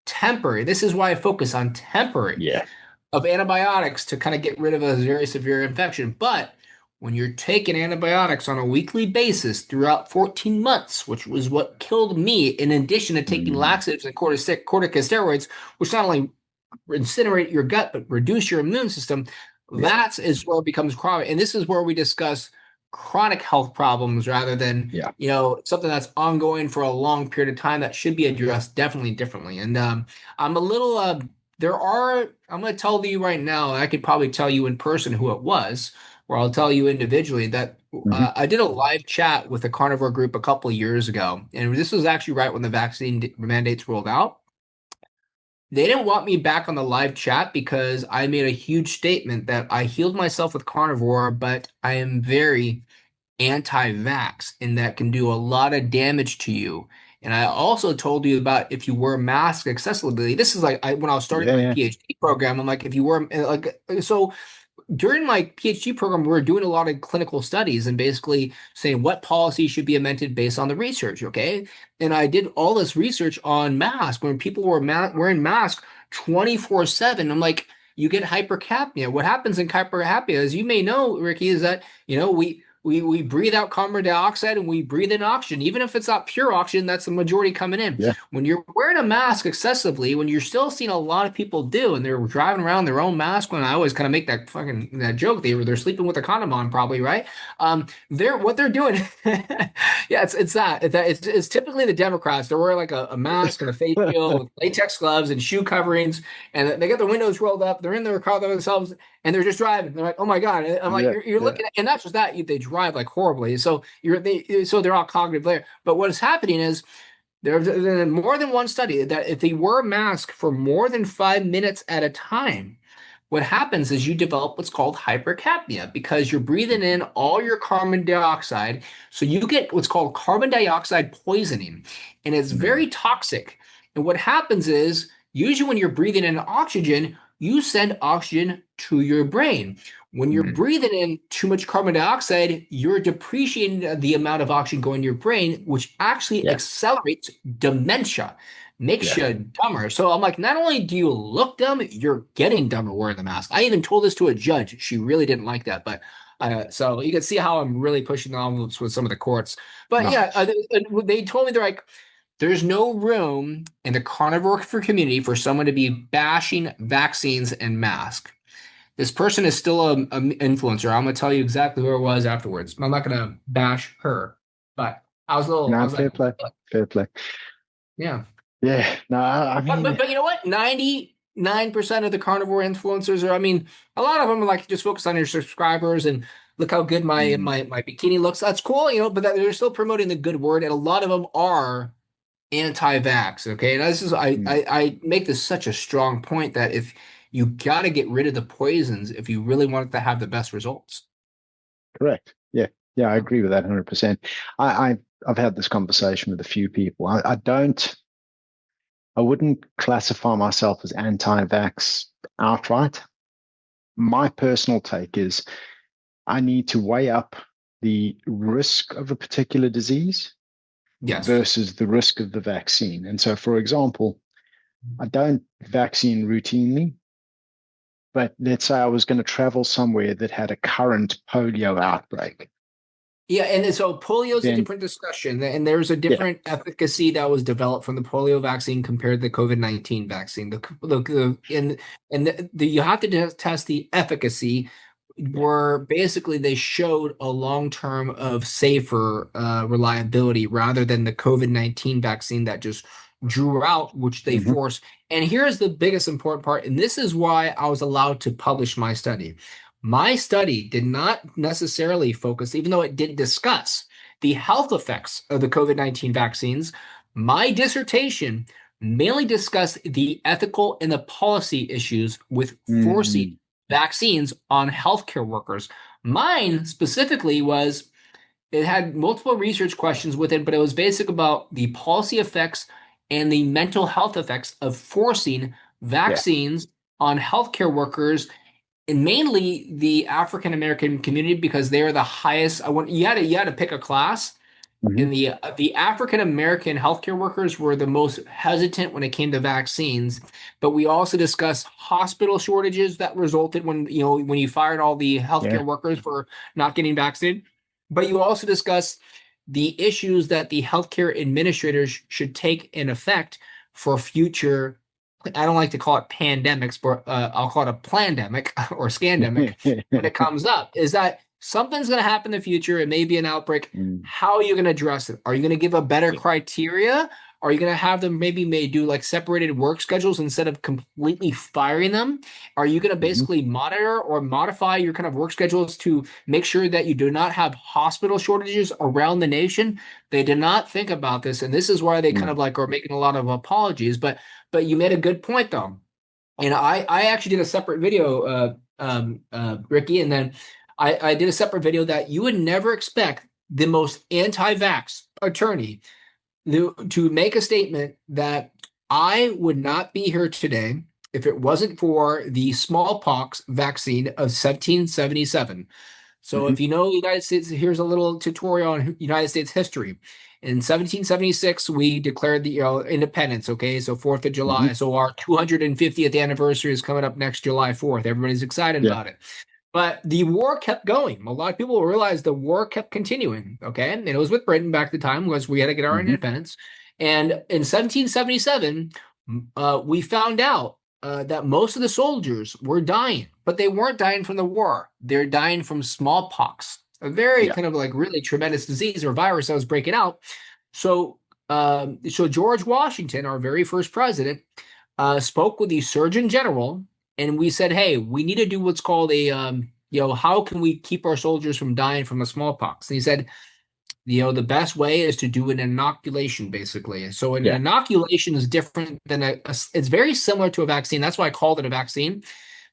temporary. This is why I focus on temporary Yeah. of antibiotics to kind of get rid of a very severe infection. But when you're taking antibiotics on a weekly basis throughout 14 months, which was what killed me, in addition to taking Mm, laxatives and corticosteroids, which not only incinerate your gut but reduce your immune system, yeah, that is where it becomes chronic. And this is where we discuss chronic health problems rather than yeah. something that's ongoing for a long period of time that should be addressed definitely differently. And I'm a little I'm going to tell you right now, I could probably tell you in person who it was, or I'll tell you individually that Hmm. I did a live chat with a carnivore group a couple of years ago, and this was actually right when the vaccine mandates rolled out. They didn't want me back on the live chat because I made a huge statement that I healed myself with carnivore, but I am very anti-vax and that can do a lot of damage to you. And I also told you about if you wear masks excessively. This is like when I was starting Yeah, my yeah, PhD program. I'm like, if you wear like so during my PhD program, we were doing a lot of clinical studies and basically saying what policy should be amended based on the research. Okay. And I did all this research on masks when people were wearing masks 24/7. I'm like, you get hypercapnia. What happens in hypercapnia, as you may know, Ricky, is that, we breathe out carbon dioxide and we breathe in oxygen. Even if it's not pure oxygen, that's the majority coming in. yeah, When you're wearing a mask excessively, when you're still seeing a lot of people do, and they're driving around their own mask, when I always kind of make that joke, they're sleeping with a condom on, probably, right? They're what they're doing. Yeah, it's typically the Democrats. They're wearing like a mask and a face shield with latex gloves and shoe coverings, and they got their windows rolled up. They're in their car themselves, and they're just driving. They're like, "Oh my God!" And I'm like, yeah, "You're yeah. looking at," and not just that, they drive like horribly. So they're all cognitive there. But what is happening is there's been more than one study that if they wear a mask for more than 5 minutes at a time, what happens is you develop what's called hypercapnia because you're breathing in all your carbon dioxide. So you get what's called carbon dioxide poisoning, and it's Mm, very toxic. And what happens is usually when you're breathing in oxygen, you send oxygen to your brain. When you're mm, breathing in too much carbon dioxide, you're depreciating the amount of oxygen going to your brain, which actually yeah, accelerates dementia, makes yeah. you dumber. So I'm like, not only do you look dumb, you're getting dumber wearing the mask. I even told this to a judge. She really didn't like that, but so you can see how I'm really pushing the envelopes with some of the courts. But No, yeah, they told me they're like, there's no room in the carnivore community for someone to be bashing vaccines and masks. This person is still a influencer. I'm gonna tell you exactly who it was afterwards. I'm not gonna bash her, but I no, was like, fair play, fair play. yeah. Yeah, no, I But but mean, but you know what? 99% of the carnivore influencers are, I mean, a lot of them are like just focus on your subscribers and look how good my mm, my my bikini looks. That's cool, but they're still promoting the good word, and a lot of them are anti-vax. Okay, and this is mm, I make this such a strong point that if you got to get rid of the poisons if you really want it to have the best results. correct. Yeah, yeah, I agree with that 100%. I've had this conversation with a few people. I wouldn't classify myself as anti-vax outright. My personal take is I need to weigh up the risk of a particular disease Yes. versus the risk of the vaccine. And so, for example, I don't vaccine routinely, but let's say I was going to travel somewhere that had a current polio outbreak. Yeah, and so polio is a Then, different discussion, and there's a yeah, different efficacy that was developed from the polio vaccine compared to the COVID-19 vaccine. You have to test the efficacy, where basically they showed a long term of safer reliability rather than the COVID-19 vaccine that just drew out, which they hmm, forced. And here's the biggest important part, and this is why I was allowed to publish my study. My study did not necessarily focus, even though it did discuss the health effects of the COVID-19 vaccines. My dissertation mainly discussed the ethical and the policy issues with forcing mm, vaccines on healthcare workers. Mine specifically was it had multiple research questions with it, but it was basic about the policy effects and the mental health effects of forcing yeah, vaccines on healthcare workers and mainly the African American community because they are the highest. You had to pick a class, Hmm. And the African American healthcare workers were the most hesitant when it came to vaccines. But we also discussed hospital shortages that resulted when you fired all the Yeah. healthcare workers for not getting vaccinated. But you also discussed the issues that the healthcare administrators should take in effect for future. I don't like to call it pandemics, but I'll call it a plandemic or scandemic when it comes up. Is that something's going to happen in the future? It may be an outbreak. Mm. How are you going to address it? Are you going to give a better Yeah. criteria? Are you going to have them maybe may do like separated work schedules instead of completely firing them? Are you going to Hmm. basically monitor or modify your kind of work schedules to make sure that you do not have hospital shortages around the nation? They did not think about this, and this is why they kind Mm. of like are making a lot of apologies. But you made a good point though, and I actually did a separate video, Ricky, and then I did a separate video that you would never expect the most anti-vax attorney to make a statement that I would not be here today if it wasn't for the smallpox vaccine of 1777. So Hmm. if you know United States, here's a little tutorial on United States history. In 1776, we declared the independence. Okay, so 4th of Hmm. July. So our 250th anniversary is coming up next July 4th. Everybody's excited Yeah. about it. But the war kept going. A lot of people realized the war kept continuing. Okay, and it was with Britain back at the time was we had to get our Hmm. independence. And in 1777, we found out that most of the soldiers were dying, but they weren't dying from the war. They're dying from smallpox, a very Yeah. kind of like really tremendous disease or virus that was breaking out. So George Washington, our very first president, spoke with the Surgeon General, and we said, "Hey, we need to do what's called how can we keep our soldiers from dying from the smallpox?" And he said, the best way is to do an inoculation, basically. So an Yeah. inoculation is different than it's very similar to a vaccine. That's why I called it a vaccine,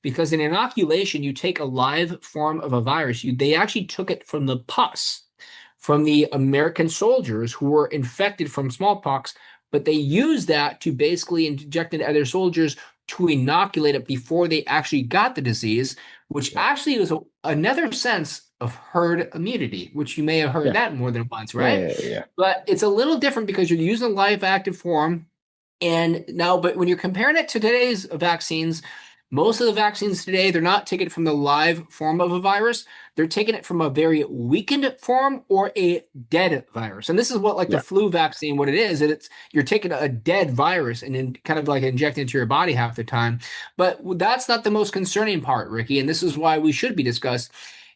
because in inoculation, you take a live form of a virus. They actually took it from the pus from the American soldiers who were infected from smallpox, but they used that to basically inject into other soldiers to inoculate it before they actually got the disease, which Yeah. actually was another sense of herd immunity, which you may have heard Yeah. that more than once, Yeah. right? Yeah. Yeah. But it's a little different because you're using a live active form. And now, but when you're comparing it to today's vaccines, most of the vaccines today, they're not taking it from the live form of a virus. They're taking it from a very weakened form or a dead virus. And this is what like the Yeah. flu vaccine, what it is, and it's you're taking a dead virus and then kind of like injecting it into your body half the time. But that's not the most concerning part, Ricky. And this is why we should be discussed.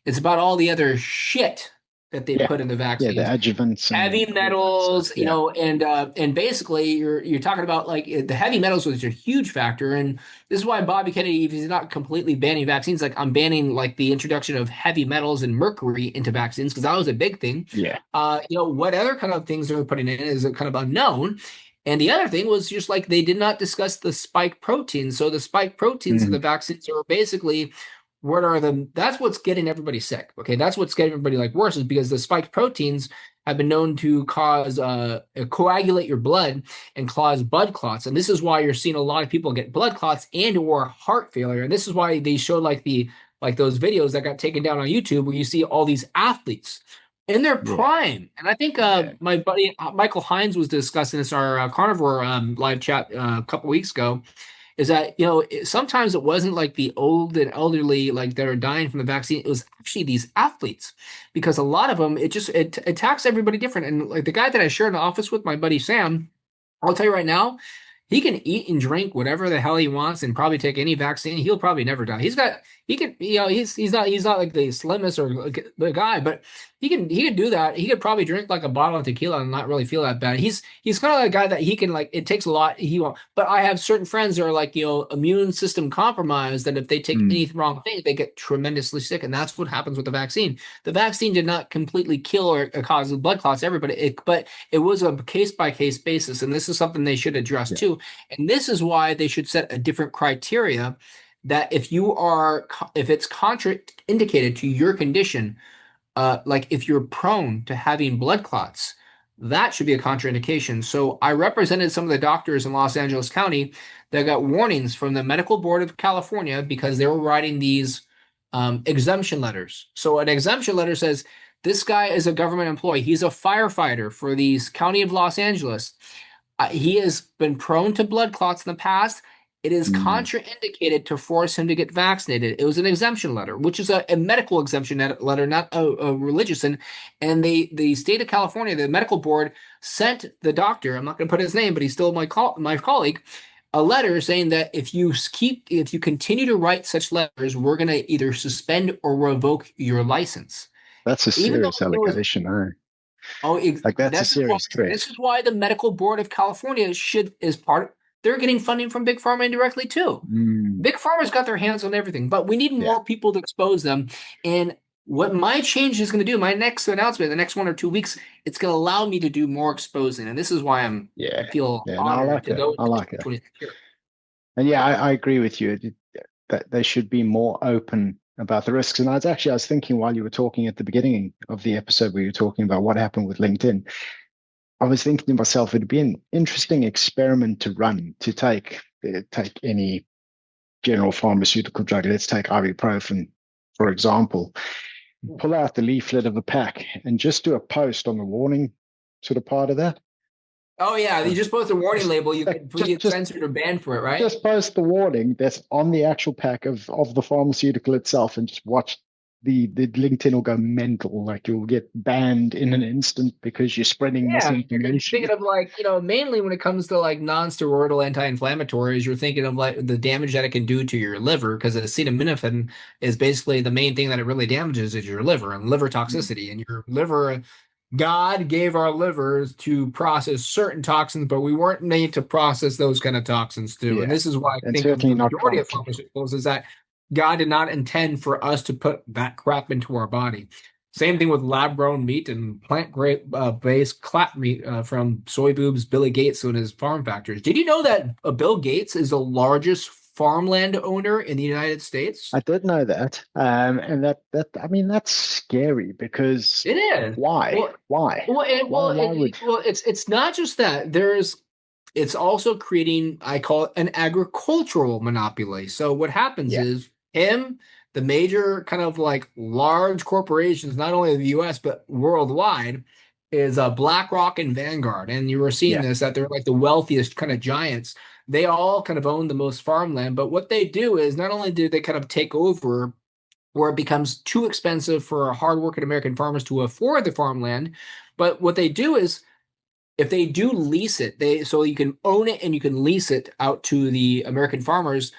It's about all the other shit that they Yeah. put in the Yeah. The vaccines, adjuvants heavy and all that stuff. metals, Yeah. and basically you're talking about like the heavy metals, which is a huge factor. And this is why Bobby Kennedy, if he's not completely banning vaccines, like I'm banning like the introduction of heavy metals and mercury into vaccines because that was a big thing. Yeah. What other kind of things they're putting in is kind of unknown. And the other thing was just like they did not discuss the spike proteins. So the spike proteins of Hmm. the vaccines are basically what are the that's what's getting everybody sick. Okay, that's what's getting everybody like worse is because the spike proteins have been known to cause coagulate your blood and cause blood clots, and this is why you're seeing a lot of people get blood clots and or heart failure. And this is why they showed like those videos that got taken down on YouTube where you see all these athletes in their Yeah. prime. And I think Yeah. my buddy Michael Hines was discussing this in our Carnivore live chat a couple weeks ago is that sometimes it wasn't like the old and elderly like that are dying from the vaccine. It was actually these athletes because a lot of them it attacks everybody different. And like the guy that I shared an office with, my buddy Sam, I'll tell you right now, he can eat and drink whatever the hell he wants and probably take any vaccine. He'll probably never die. He can he's not like the slimmest or like the guy, but he can do that. He could probably drink like a bottle of tequila and not really feel that bad. He's kind of like a guy that he can like it takes a lot he won't. But I have certain friends that are like immune system compromised that if they take Mm. any wrong thing they get tremendously sick, and that's what happens with the vaccine. The vaccine did not completely kill or cause blood clots everybody, but it was a case by case basis, and this is something they should address Yeah. too. And this is why they should set a different criteria that if it's contraindicated to your condition, like if you're prone to having blood clots, that should be a contraindication. So I represented some of the doctors in Los Angeles County that got warnings from the Medical Board of California because they were writing these exemption letters. So an exemption letter says This guy is a government employee. He's a firefighter for the county of Los Angeles. He has been prone to blood clots in the past. It is Mm. contraindicated to force him to get vaccinated. It was an exemption letter, which is a medical exemption letter, not a religious. And the state of California, the medical board, sent the doctor. I'm not going to put his name, but he's still my colleague. A letter saying that if you continue to write such letters, we're going to either suspend or revoke your license. That's a Even though serious it was allegation, huh? Oh, Like that's a serious threat. this is why the Medical Board of California should is part. They're getting funding from Big Pharma indirectly too. Mm. Big Pharma's got their hands on everything, but we need Yeah, more people to expose them. And what my change is going to do, my next announcement, the next 1 or 2 weeks, it's going to allow me to do more exposing, and this is why I yeah, feel yeah. No, I honored like to it. go I to like it. 2026. And yeah, I agree with you that they should be more open about the risks. And I was thinking while you were talking at the beginning of the episode, we were talking about what happened with LinkedIn. I was thinking to myself, it'd be an interesting experiment to run to take any general pharmaceutical drug. Let's take ibuprofen, for example. Pull out the leaflet of a pack and just do a post on the warning sort of part of that. Oh yeah, you Uh, just post a warning Just, label, you like, could get censored or banned for it, right? just post the warning that's on the actual pack of the pharmaceutical itself, and just watch the LinkedIn will go mental. Like you'll get banned in an instant because you're spreading Yeah, you're misinformation. thinking of like, mainly when it comes to like non-steroidal anti-inflammatories, you're thinking of like the damage that it can do to your liver because acetaminophen is basically the main thing that it really damages is your liver and liver toxicity. And your liver, God gave our livers to process certain toxins, but we weren't made to process those kind of toxins too. And Yeah, this is why I and think of certainly the not majority of properly. pharmaceuticals is that God did not intend for us to put that crap into our body. Same thing with lab grown meat and plant grade based clap meat from soy boobs, Billy Gates and his farm factories. Did you know that Bill Gates is the largest farmland owner in the United States? I did know that, and that I mean that's scary because It is. why? Well, Why? Why would? it's not just that. It's also creating, I call it an agricultural monopoly. So what happens Yeah, is the major kind of like large corporations, not only in the US, but worldwide, is BlackRock and Vanguard. And you were seeing yeah, this, that they're like the wealthiest kind of giants. They all kind of own the most farmland. But what they do is not only do they kind of take over where it becomes too expensive for hardworking American farmers to afford the farmland, but what they do is if they do lease it, they so you can own it and you can lease it out to the American farmers.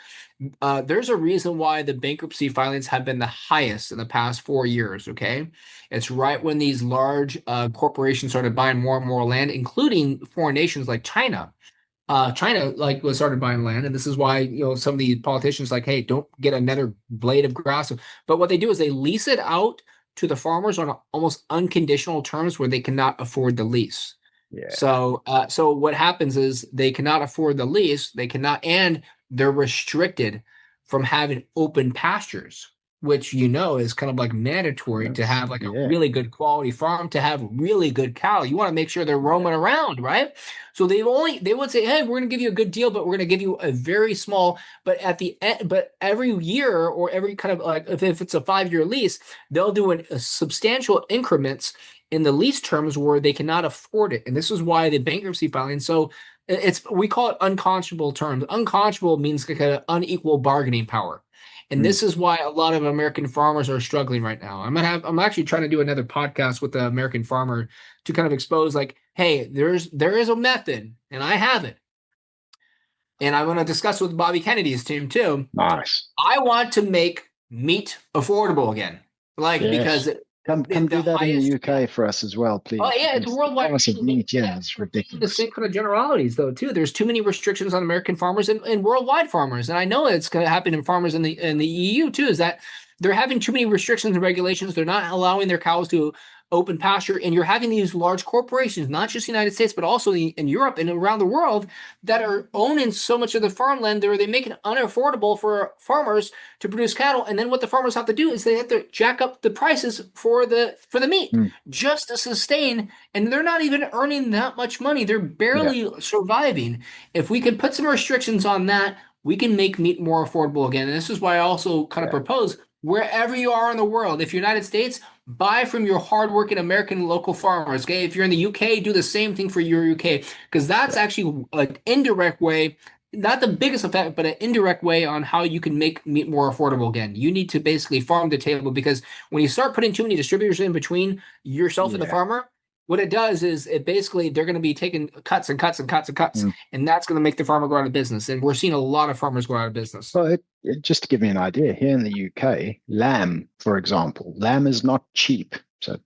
There's a reason why the bankruptcy filings have been the highest in the past 4 years. Okay, it's right when these large corporations started buying more and more land, including foreign nations like China. China like was started buying land, and this is why some of the politicians like, hey, don't get another blade of grass. But what they do is they lease it out to the farmers on almost unconditional terms where they cannot afford the lease. yeah, So what happens is they cannot afford the lease, they cannot, and they're restricted from having open pastures, which is kind of like mandatory to that's have like a yeah, really good quality farm, to have really good cattle. You want to make sure they're yeah, roaming around, right? So they would say, hey, we're going to give you a good deal, but we're going to give you a very small, but at the end, but every year or every kind of like if it's a 5 year lease, they'll do a substantial increments in the lease terms where they cannot afford it. And this is why the bankruptcy filing. So we call it unconscionable terms. Unconscionable means like an unequal bargaining power. And mm, this is why a lot of American farmers are struggling right now. I'm actually trying to do another podcast with the American farmer to kind of expose like, hey, there is a method, and I have it. And I'm going to discuss with Bobby Kennedy's team too. nice. I want to make meat affordable again. Like because Yes, come the do that in the highest UK for us as well, Oh please, yeah, it's a because the worldwide price of thing. meat, We yeah, have is the ridiculous. same kind of generalities though too. There's too many restrictions on American farmers and worldwide farmers, and I know it's going to happen in farmers in the EU too. Is that they're having too many restrictions and regulations. They're not allowing their cows to open pasture, and you're having these large corporations, not just the United States, but also in Europe and around the world, that are owning so much of the farmland. They make it unaffordable for farmers to produce cattle, and then what the farmers have to do is they have to jack up the prices for the meat Mm, just to sustain, and they're not even earning that much money. They're yeah, barely surviving. If we could put some restrictions on that, we can make meat more affordable again. And this is why I also kind of yeah, propose wherever you are in the world, if you're United States, buy from your hardworking American local farmers. Okay, if you're in the UK, do the same thing for your UK, because that's Yeah. actually an indirect way, not the biggest effect, but an indirect way on how you can make meat more affordable again. You need to basically farm to table, because when you start putting too many distributors in between yourself and the Yeah. farmer, what it does is it basically they're going to be taking cuts and cuts and cuts and cuts, Mm. and that's going to make the farmer go out of business. And we're seeing a lot of farmers go out of business. Well, just to give you an idea, here in the UK, lamb, for example, lamb is not cheap. So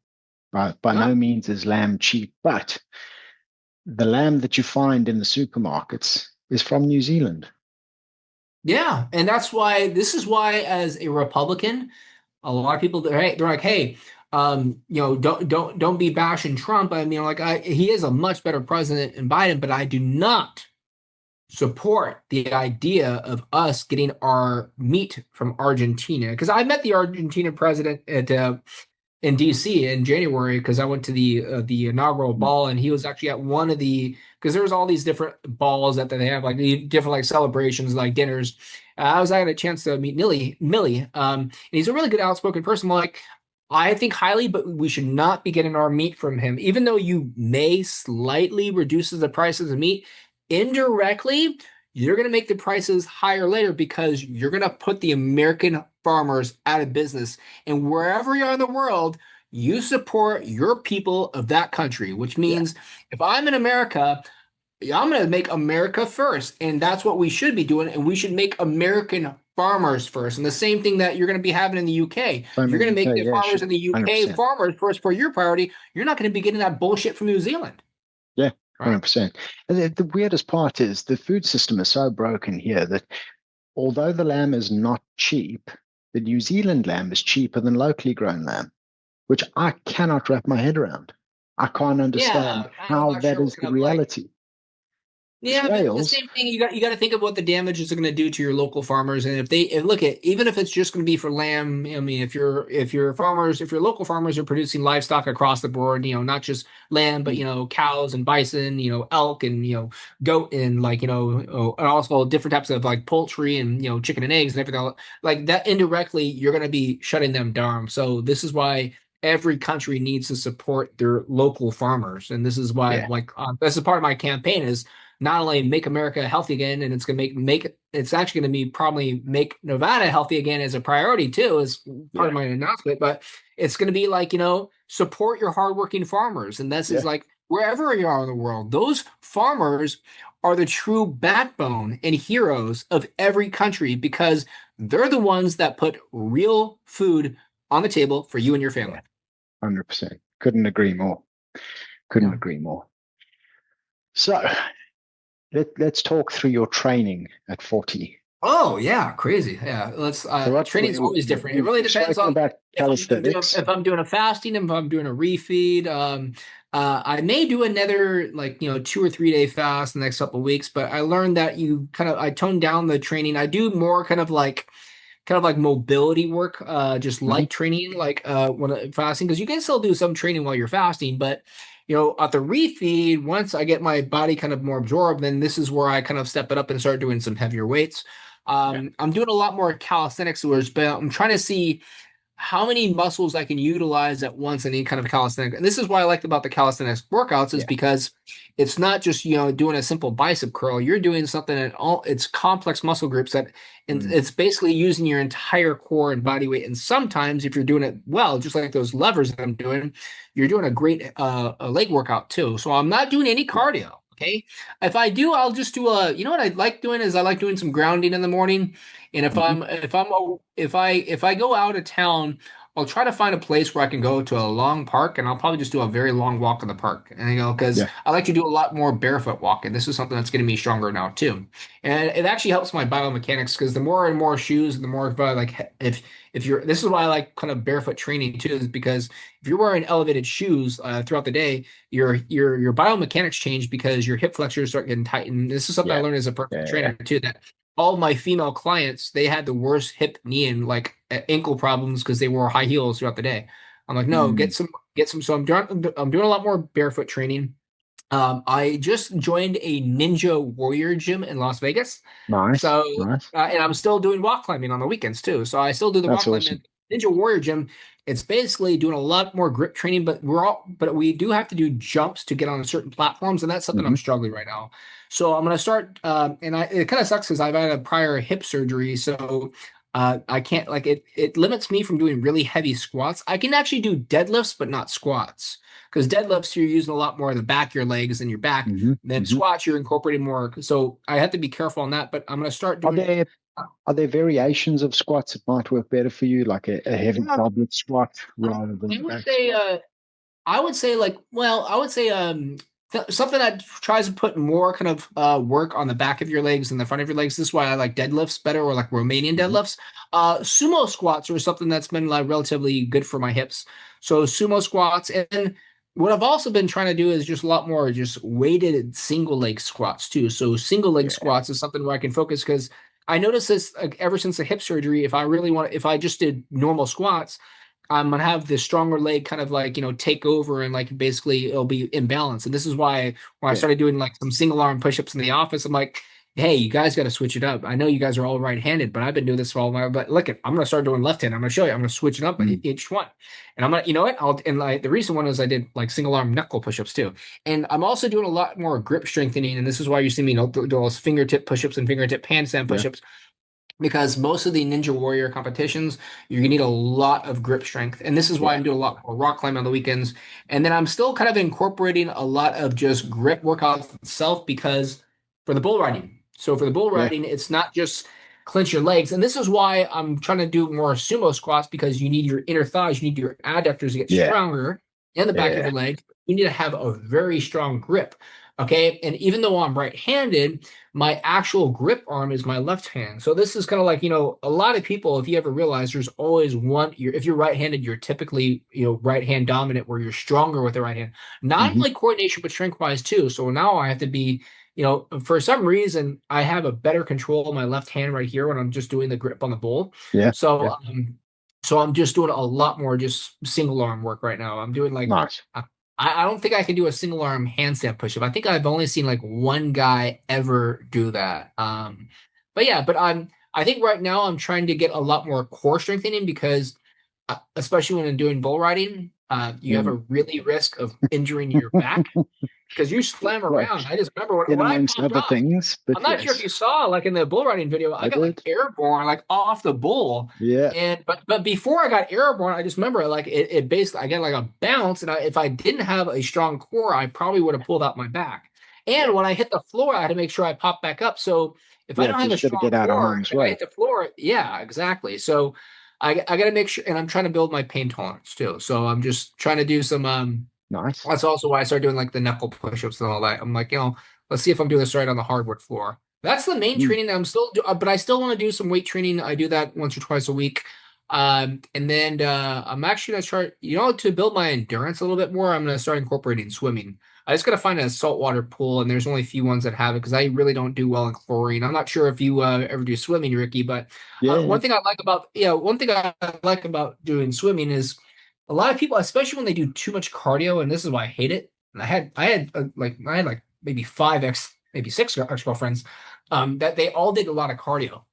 by No. no means is lamb cheap, but the lamb that you find in the supermarkets is from New Zealand. Yeah, and that's why this is why, as a Republican, a lot of people they're like, hey, don't be bashing Trump. I mean, like he is a much better president than Biden, but I do not support the idea of us getting our meat from Argentina, because I met the Argentina president at in DC in January, because I went to the inaugural Mm. ball, and he was actually at one of the, because there's all these different balls that they have, like the different like celebrations, like dinners. I had a chance to meet Millie, and he's a really good outspoken person. Like, I think highly, but we should not be getting our meat from him, even though you may slightly reduces the prices of meat indirectly. You're going to make the prices higher later, because you're going to put the American farmers out of business. And wherever you are in the world, you support your people of that country, which Yeah, means if I'm in America, I'm going to make America first. And that's what we should be doing. And we should make American farmers first. And the same thing that you're going to be having in the UK. same If you're in going to the make UK. the Yeah, farmers sure, in the UK 100%. farmers first for your priority, you're not going to be getting that bullshit from New Zealand. Yeah, Right. 100%. And the weirdest part is the food system is so broken here that although the lamb is not cheap, the New Zealand lamb is cheaper than locally grown lamb, which I cannot wrap my head around. I can't understand Yeah. I'm how not that sure what is the kind of like. reality. Because Yeah, but the Wales, same thing, you got to think of what the damage is going to do to your local farmers. And if they and look at, even if it's just going to be for lamb, I mean, if your local farmers are producing livestock across the board, not just lamb, but mm, cows and bison, elk and goat, and like and also different types of like poultry and chicken and eggs and everything like that, indirectly you're going to be shutting them down. So this is why every country needs to support their local farmers, and this is why, yeah, like, this is part of my campaign, is not only make America healthy again, and it's going to make it's actually going to be probably make Nevada healthy again as a priority too, as part yeah, of my announcement. But it's going to be like, support your hardworking farmers, and this is yeah, like wherever you are in the world, those farmers are the true backbone and heroes of every country, because they're the ones that put real food on the table for you and your yeah, family. 100%. Couldn't agree more. Couldn't Yeah. agree more. So let's talk through your training at 40. Oh yeah, crazy. Yeah, let's So what training's always different. It really we've depends spoken on about calisthenics. if I'm doing a fasting, if I'm doing a refeed. I may do another, like, 2 or 3 day fast in the next couple of weeks, but I learned that I toned down the training. I do more kind of like mobility work, just Mhm. light training, like when fasting, because you can still do some training while you're fasting. But at the refeed, once I get my body kind of more absorbed, then this is where I kind of step it up and start doing some heavier weights. Yeah. I'm doing a lot more calisthenics, but I'm trying to see how many muscles I can utilize at once in any kind of calisthenics. And this is what I liked about the calisthenics workouts, is Yeah. because it's not just, doing a simple bicep curl. You're doing something at all, it's complex muscle groups and Mm. it's basically using your entire core and body weight. And sometimes if you're doing it well, just like those levers that I'm doing, you're doing a great a leg workout too. So I'm not doing any Yeah. cardio. Okay. If I do, I'll just do what I like doing is I like doing some grounding in the morning. And Mhm. if I go out of town, I'll try to find a place where I can go to a long park, and I'll probably just do a very long walk in the park. And because Yeah. I like to do a lot more barefoot walking. This is something that's getting me stronger now too, and it actually helps my biomechanics, because the more and more shoes, and the more like if you're this is why I like kind of barefoot training too, is because if you're wearing elevated shoes throughout the day, your biomechanics change, because your hip flexors start getting tightened. This is something I Yeah. learned as a personal Yeah. trainer too, that all my female clients, they had the worst hip, knee, and like ankle problems because they wore high heels throughout the day. I'm like, no, Mm. get some. So I'm doing a lot more barefoot training. I just joined a Ninja Warrior gym in Las Vegas. Nice. So, Nice. and I'm still doing walk climbing on the weekends too. So I still do the That's walk climbing awesome. Ninja Warrior gym, it's basically doing a lot more grip training, but we do have to do jumps to get on certain platforms, and that's something Hmm. I'm struggling right now. So I'm gonna start, it kind of sucks because I've had a prior hip surgery, so I can't like it limits me from doing really heavy squats. I can actually do deadlifts, but not squats. Because deadlifts, you're using a lot more of the back of your legs and your back. Hmm. Then Hmm. squats, you're incorporating more. So I have to be careful on that. But I'm gonna start Are doing. there are there variations of squats that might work better for you, like a heavy Yeah, goblet squat I rather than I a would back say squat? I would say something that tries to put more kind of work on the back of your legs and the front of your legs. This is why I like deadlifts better, or like Romanian Hmm. deadlifts. Sumo squats are something that's been like relatively good for my hips. So sumo squats, and what I've also been trying to do is just a lot more just weighted single leg squats too. So single leg Yeah, squats is something where I can focus because I noticed this like, ever since the hip surgery. If I just did normal squats, I'm gonna have the stronger leg kind of like take over and like basically it'll be imbalanced. And this is why when I yeah. started doing like some single arm push-ups in the office, I'm like, hey, you guys got to switch it up. I know you guys are all right-handed, but I've been doing this for all my. But look, I'm gonna start doing left hand. I'm gonna show you. I'm gonna switch it up Mm. each one, and I'm gonna you know what I'll and like the recent one is I did like single arm knuckle push-ups too, and I'm also doing a lot more grip strengthening. And this is why you see me do those fingertip push-ups and fingertip handstand Yeah, push-ups because most of the Ninja Warrior competitions, you're gonna need a lot of grip strength. And this is why yeah, I'm doing a lot more rock climbing on the weekends. And then I'm still kind of incorporating a lot of just grip workouts itself because for the bull riding. So for the bull yeah, riding, it's not just clench your legs. And this is why I'm trying to do more sumo squats because you need your inner thighs, you need your adductors to get yeah, stronger and the back of yeah. your leg. You need to have a very strong grip. Okay. And even though I'm right-handed, my actual grip arm is my left hand. So this is kind of like, a lot of people, if you ever realize there's always if you're right-handed, you're typically, right hand dominant where you're stronger with the right hand. Not Hmm. only coordination, but strength wise too. So now I have to be, for some reason, I have a better control of my left hand right here when I'm just doing the grip on the bowl. Yeah, So, yeah. so I'm just doing a lot more just single arm work right now. I'm doing like, Nice. I don't think I can do a single arm handstand push up. I think I've only seen like one guy ever do that. But yeah, I think right now I'm trying to get a lot more core strengthening because especially when I'm doing bull riding, you have a Mm. really risk of injuring your back because you slam Well, around. I just remember in when I amongst popped other off. things, I'm but not sure if yes, you saw, like in the bull riding video, I I got like did. airborne, like off the bull. Yeah, And but before I got airborne, I just remember like it basically I got like a bounce, and if I didn't have a strong core, I probably would have pulled out my back. yeah, And when I hit the floor, I had to make sure I popped back up. So if I yeah. don't have a Just got to strong get out of core harm's and I way. hit the floor, yeah, exactly. So I got to make sure, and I'm trying to build my pain tolerance too. So I'm just trying to do some Nice. that's also why I started doing like the knuckle push-ups and all that. I'm like, let's see if I'm doing this right on the hardwood floor. That's the main Mm. training that I'm still do, but I still want to do some weight training. I do that once or twice a week. And then I'm actually gonna start, to build my endurance a little bit more, I'm gonna start incorporating swimming. I just gotta find a saltwater pool, and there's only a few ones that have it because I really don't do well in chlorine. I'm not sure if you ever do swimming, Ricky, but Yeah, yeah, one thing I like about doing swimming is a lot of people, especially when they do too much cardio, and this is why I hate it. And I had like maybe maybe six ex-girlfriends, that they all did a lot of cardio.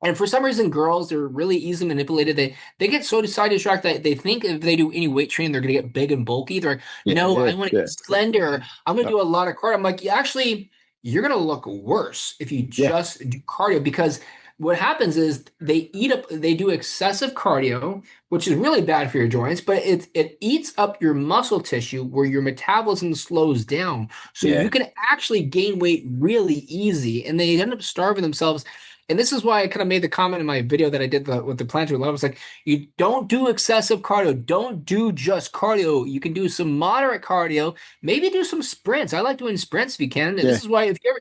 And for some reason, girls, they're really easily manipulated. They get so side distracted that they think if they do any weight training, they're gonna get big and bulky. They're like, no, yeah, I want to yeah, get slender. I'm gonna yeah, do a lot of cardio. I'm like, actually, you're gonna look worse if you yeah, just do cardio because what happens is they do excessive cardio, which is really bad for your joints, but it eats up your muscle tissue where your metabolism slows down. So you yeah, can actually gain weight really easy, and they end up starving themselves. And this is why I kind of made the comment in my video that I did with the plantar love. I was like, you don't do excessive cardio. Don't do just cardio. You can do some moderate cardio. Maybe do some sprints. I like doing sprints if you can. And yeah, this is why if you ever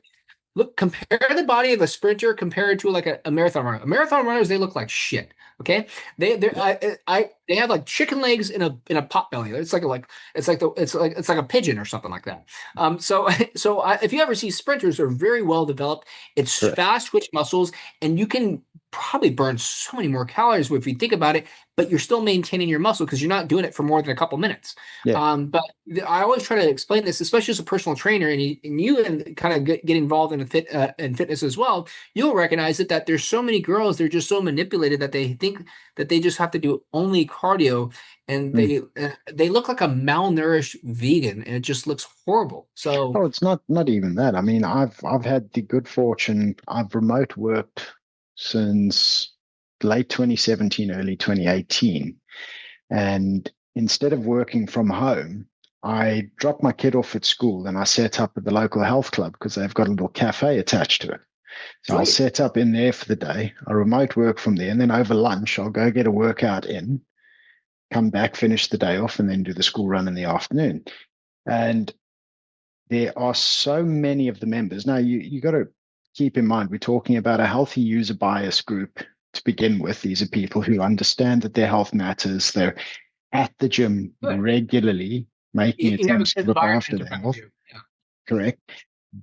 look, compare the body of a sprinter compared to like a marathon runner. Marathon runners, they look like shit. Okay, yeah, they have like chicken legs in a pot belly. It's like a pigeon or something like that. If you ever see sprinters, they're very well developed. It's correct. fast twitch muscles, and you can probably burn so many more calories if you think about it, but you're still maintaining your muscle because you're not doing it for more than a couple minutes. Yeah. But I always try to explain this, especially as a personal trainer, and kind of get involved in fitness as well. You'll recognize it that there's so many girls, they're just so manipulated that they think that they just have to do only cardio, and Mm. they look like a malnourished vegan, and it just looks horrible. So Oh, it's not even that. I mean, I've had the good fortune. I've remote worked since late 2017, early 2018. And instead of working from home, I dropped my kid off at school and I set up at the local health club because they've got a little cafe attached to it. So I'll sweet. set up in there for the day. I remote work from there. And then over lunch, I'll go get a workout in, come back, finish the day off, and then do the school run in the afternoon. And there are so many of the members. Now, you got to keep in mind, we're talking about a healthy user bias group to begin with. These are people who understand that their health matters. They're at the gym Good. regularly, making You have a attempts to good look after environment their around health, you. Yeah. correct?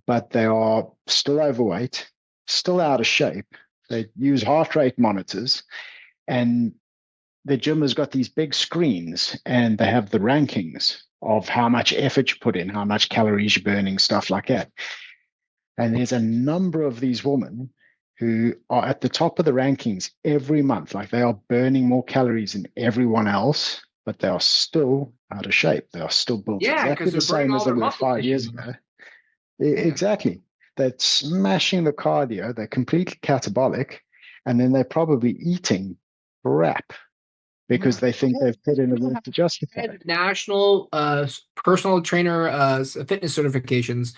But they are still overweight, still out of shape. They use heart rate monitors, and the gym has got these big screens and they have the rankings of how much effort you put in, how much calories you're burning, stuff like that. And there's a number of these women who are at the top of the rankings every month. Like they are burning more calories than everyone else, but they are still out of shape. They are still built Yeah, exactly because the they're burning same as all they their were muscle 5 years tissue. ago. Yeah. Exactly. They're smashing the cardio. They're completely catabolic. And then they're probably eating crap because Yeah. they think they've put in the work to I justify it. had national personal trainer fitness certifications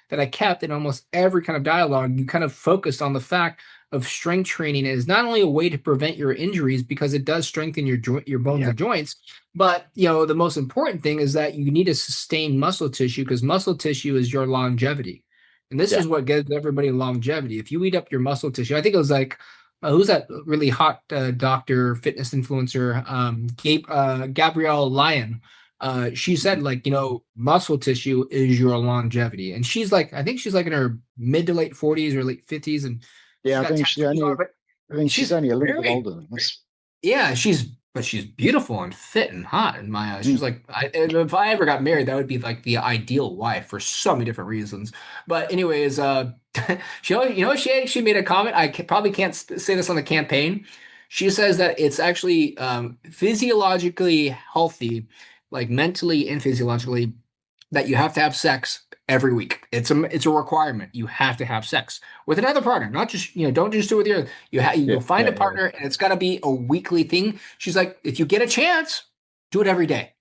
that I kept in almost every kind of dialogue. You kind of focused on the fact of strength training is not only a way to prevent your injuries because it does strengthen your bones Yeah, and joints, but the most important thing is that you need to sustain muscle tissue because muscle tissue is your longevity. And this yeah, is what gives everybody longevity. If you eat up your muscle tissue, I think it was like who's that really hot doctor, fitness influencer, Gabrielle Lyon. She said like, muscle tissue is your longevity. And she's like, I think she's like in her mid to late 40s or late 50s, and she's yeah. got tattoos on, but I think she's she's only a little bit very, older than us. yeah, she's beautiful and fit and hot in my eyes. Mm. She's like, if I ever got married, that would be like the ideal wife for so many different reasons. But anyways, she made a comment. Probably can't say this on the campaign. She says that it's actually physiologically healthy, like mentally and physiologically, that you have to have sex every week. It's a requirement. You have to have sex with another partner, not just don't just do it with your. You Yeah, go find yeah, a partner, and it's got to be a weekly thing. She's like, if you get a chance, do it every day.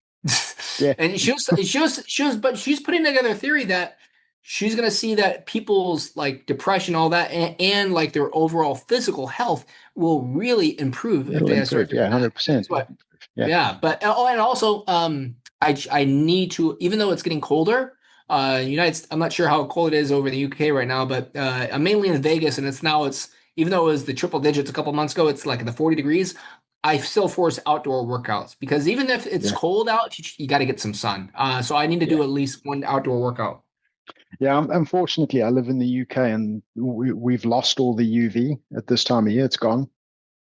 yeah, And but she's putting together a theory that she's going to see that people's like depression, all that, and like their overall physical health will really improve yeah. if It'll they start improve. doing Yeah, that. This 100%. is what Yeah, yeah, but and also I need to, even though it's getting colder. I'm not sure how cold it is over in the UK right now, but I'm mainly in Vegas, and it's even though it was the triple digits a couple months ago, it's like in the 40 degrees. I still force outdoor workouts because even if it's yeah, cold out, you got to get some sun. So I need to yeah, do at least one outdoor workout. yeah. Unfortunately, I live in the UK, and we've lost all the UV at this time of year. It's gone.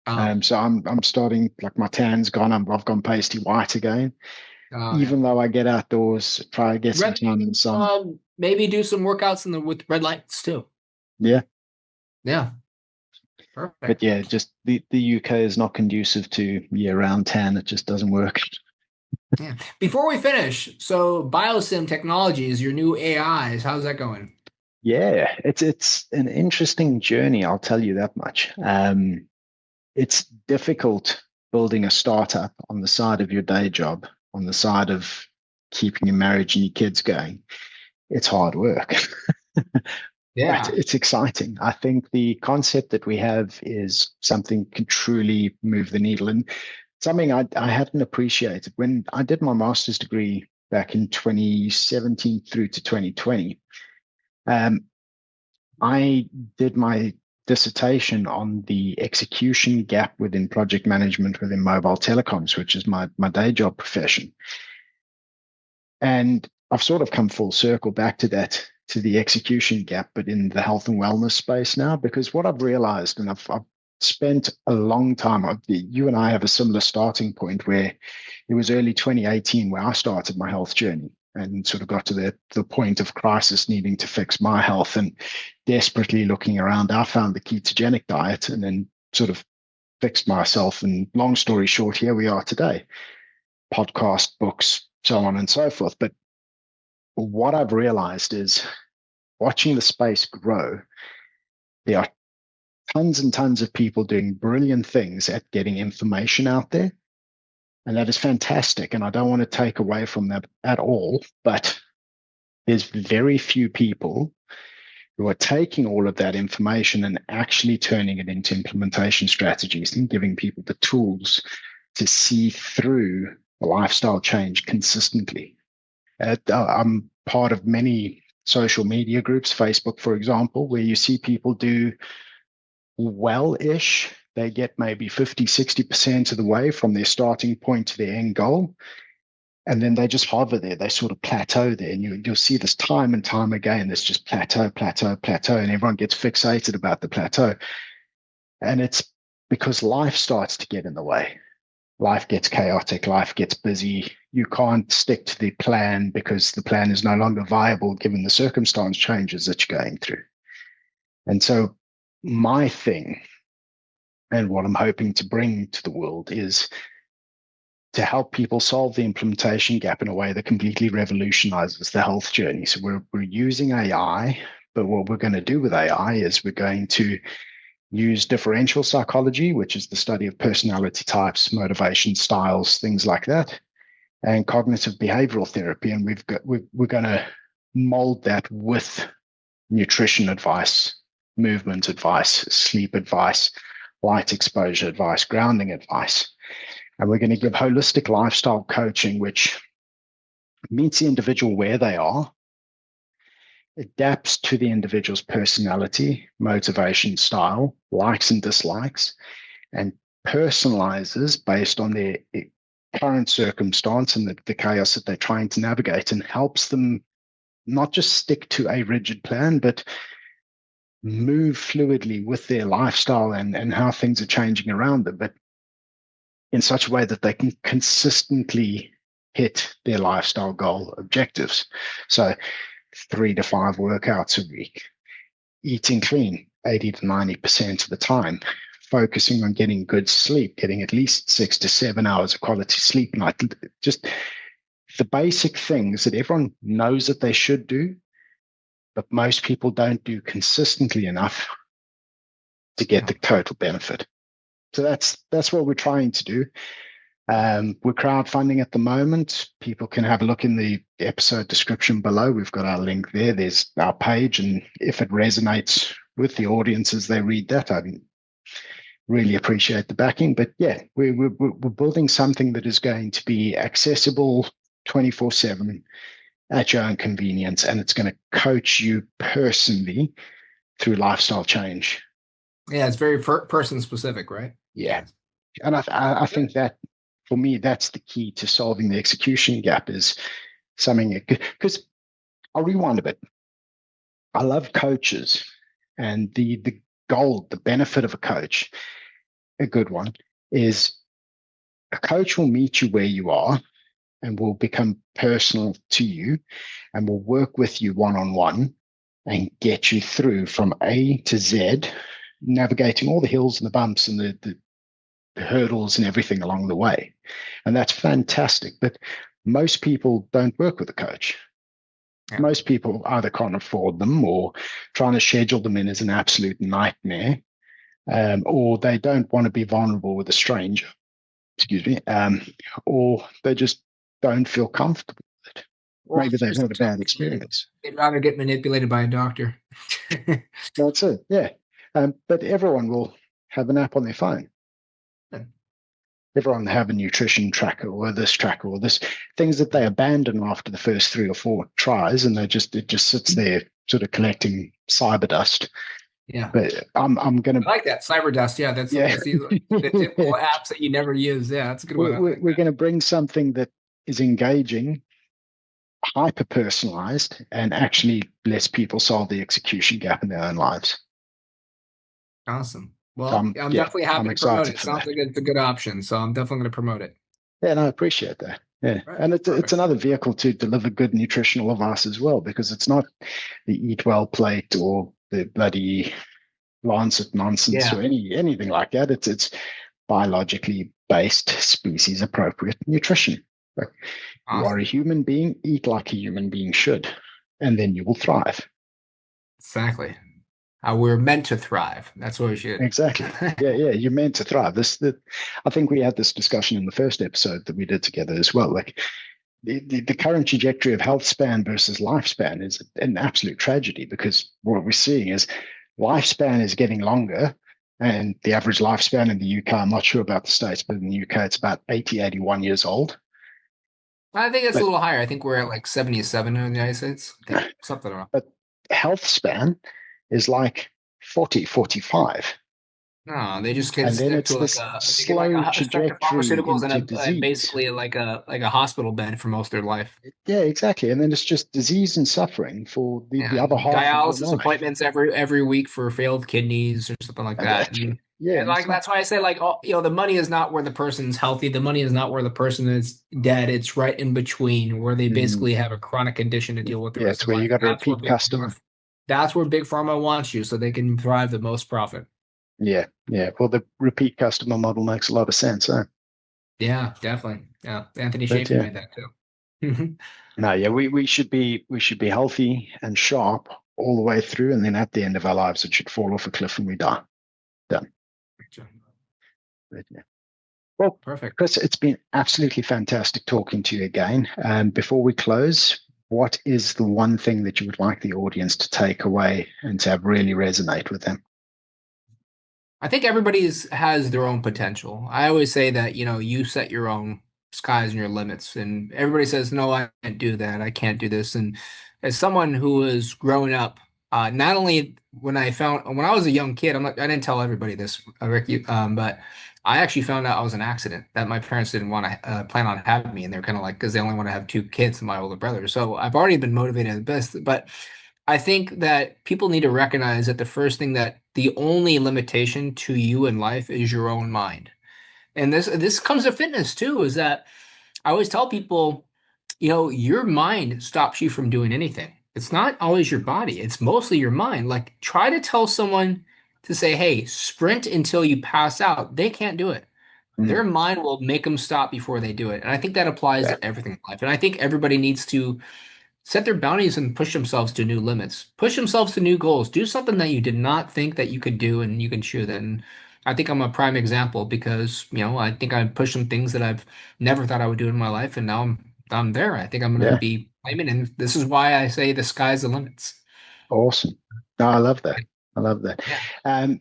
Um, So I'm starting like my tan's gone. I've gone pasty white again. yeah. Even though I get outdoors, try to get some Red, time in the sun. maybe do some workouts with red lights too. Yeah, Yeah, but perfect. yeah, just the UK is not conducive to year-round tan. It just doesn't work. Yeah. Before we finish, so BioSymm Technologies, your new AIs, how's that going? Yeah, it's an interesting journey. I'll tell you that much. It's difficult building a startup on the side of your day job, on the side of keeping your marriage and your kids going. It's hard work, but Yeah. it's exciting. I think the concept that we have is something can truly move the needle, and something I hadn't appreciated when I did my master's degree back in 2017 through to 2020. Um, I did my dissertation on the execution gap within project management within mobile telecoms, which is my day job profession. And I've sort of come full circle back to that, to the execution gap, but in the health and wellness space now, because what I've realized, and I've spent a long time. You and I have a similar starting point where it was early 2018 where I started my health journey and sort of got to the point of crisis, needing to fix my health and desperately looking around. I found the ketogenic diet and then sort of fixed myself. And long story short, here we are today. Podcast, books, so on and so forth. But what I've realized is watching the space grow, there are tons and tons of people doing brilliant things at getting information out there. And that is fantastic. And I don't want to take away from that at all. But there's very few people who are taking all of that information and actually turning it into implementation strategies and giving people the tools to see through a lifestyle change consistently. I'm part of many social media groups, Facebook, for example, where you see people do well-ish. They get maybe 50, 60% of the way from their starting point to their end goal. And then they just hover there. They sort of plateau there. And you'll see this time and time again. There's just plateau, plateau, plateau. And everyone gets fixated about the plateau. And it's because life starts to get in the way. Life gets chaotic. Life gets busy. You can't stick to the plan because the plan is no longer viable given the circumstance changes that you're going through. And so my thing and what I'm hoping to bring to the world is to help people solve the implementation gap in a way that completely revolutionizes the health journey. So we're using AI, but what we're going to do with AI is we're going to use differential psychology, which is the study of personality types, motivation styles, things like that, and cognitive behavioral therapy. And we're going to mold that with nutrition advice, movement advice, sleep advice, light exposure advice, grounding advice. And we're going to give holistic lifestyle coaching, which meets the individual where they are, adapts to the individual's personality, motivation, style, likes and dislikes, and personalizes based on their current circumstance and the chaos that they're trying to navigate, and helps them not just stick to a rigid plan, but move fluidly with their lifestyle and how things are changing around them, but in such a way that they can consistently hit their lifestyle goal objectives. So 3 to 5 workouts a week, eating clean 80 to 90% of the time, focusing on getting good sleep, getting at least 6 to 7 hours of quality sleep a night. Just the basic things that everyone knows that they should do, but most people don't do consistently enough to get the total benefit. So that's what we're trying to do. We're crowdfunding at the moment. People can have a look in the episode description below. We've got our link there. There's our page. And if it resonates with the audience as they read that, I really appreciate the backing. But yeah, we're building something that is going to be accessible 24/7 at your own convenience. And it's going to coach you personally through lifestyle change. Yeah, it's very person specific, right? Yeah. And I think that for me, that's the key to solving the execution gap, is something, because I'll rewind a bit. I love coaches, and the goal, the benefit of a coach, a good one, is a coach will meet you where you are and will become personal to you and will work with you one-on-one and get you through from A to Z, navigating all the hills and the bumps and the hurdles and everything along the way. And that's fantastic. But most people don't work with a coach. Yeah. Most people either can't afford them, or trying to schedule them in is an absolute nightmare, or they don't want to be vulnerable with a stranger, or they just don't feel comfortable with it. Or maybe they've had a bad experience. They'd rather get manipulated by a doctor. That's it, yeah. But everyone will have an app on their phone. Everyone have a nutrition tracker or this things that they abandon after the first 3 or 4 tries, and it just sits there sort of collecting cyber dust. Yeah, but I'm gonna like that cyber dust. Yeah, that's the typical apps that you never use. Yeah, that's a good one. We're going to bring something that is engaging, hyper personalized, and actually lets people solve the execution gap in their own lives. Awesome. So Well, I'm definitely I'm happy to promote excited it. for Sounds that. like it's a good option, so I'm definitely going to promote it. Yeah, and I appreciate that. Yeah, Right. and it's Perfect. another vehicle to deliver good nutritional advice as well, because it's not the eat well plate or the bloody Lancet nonsense or Yeah. anything like that. It's biologically based, species appropriate nutrition. Like, you are a Awesome. human being, eat like a human being should, and then you will thrive. Exactly. We're meant to thrive. That's what we should. Exactly. Yeah, yeah. You're meant to thrive. I think we had this discussion in the first episode that we did together as well. Like the current trajectory of health span versus lifespan is an absolute tragedy, because what we're seeing is lifespan is getting longer, and the average lifespan in the UK, I'm not sure about the States, but in the UK, it's about 80, 81 years old. I think it's a But little higher. I think we're at like 77 in the United States. I think something around. but health span is like 40, 45. No, they just can And then stick it's to like this they get like slow stuck to trajectory pharmaceuticals and into and disease. basically like a hospital bed for most of their life. Yeah, exactly. And then it's just disease and suffering for the Yeah, other half of your dialysis life. appointments every week for failed kidneys or something like And that. yeah, And and it's like like, that's why I say like oh, the money is not where the person's healthy. The money is not where the person is dead. It's right in between where they mm, basically have a chronic condition to deal with the yeah, rest it's of where you life. got a repeat customer. That's where big pharma wants you so they can drive the most profit. Yeah, yeah. Well, the repeat customer model makes a lot of sense. Yeah, definitely. Yeah, Anthony But Schaefer yeah, made that too. no, yeah, we should be healthy and sharp all the way through, and then at the end of our lives, it should fall off a cliff and we die. Done. But, yeah. Well, Perfect. Chris, it's been absolutely fantastic talking to you again. Before we close, what is the one thing that you would like the audience to take away and to have really resonate with them? I think everybody's has their own potential. I always say that, you set your own skies and your limits. And everybody says, no, I can't do that. I can't do this. And as someone who was growing up, not only when I was a young kid, I didn't tell everybody this, Ricky, but I actually found out I was an accident that my parents didn't want to plan on having me. And they're kind of like, because they only want to have two kids, my older brother. So I've already been motivated at the best, but I think that people need to recognize that the only limitation to you in life is your own mind. And this comes to fitness too, is that I always tell people, your mind stops you from doing anything. It's not always your body, it's mostly your mind. Like try to tell someone to say, "Hey, sprint until you pass out." They can't do it. Their Mm, mind will make them stop before they do it. And I think that applies yeah, to everything in life. And I think everybody needs to set their boundaries and push themselves to new limits. Push themselves to new goals. Do something that you did not think that you could do and you can shoot it. And I think I'm a prime example because, I think I pushed some things that I've never thought I would do in my life and now I'm there. I think I'm going to yeah. be claiming and this is why I say the sky's the limits. Awesome. No, I love that. I love that. Yeah.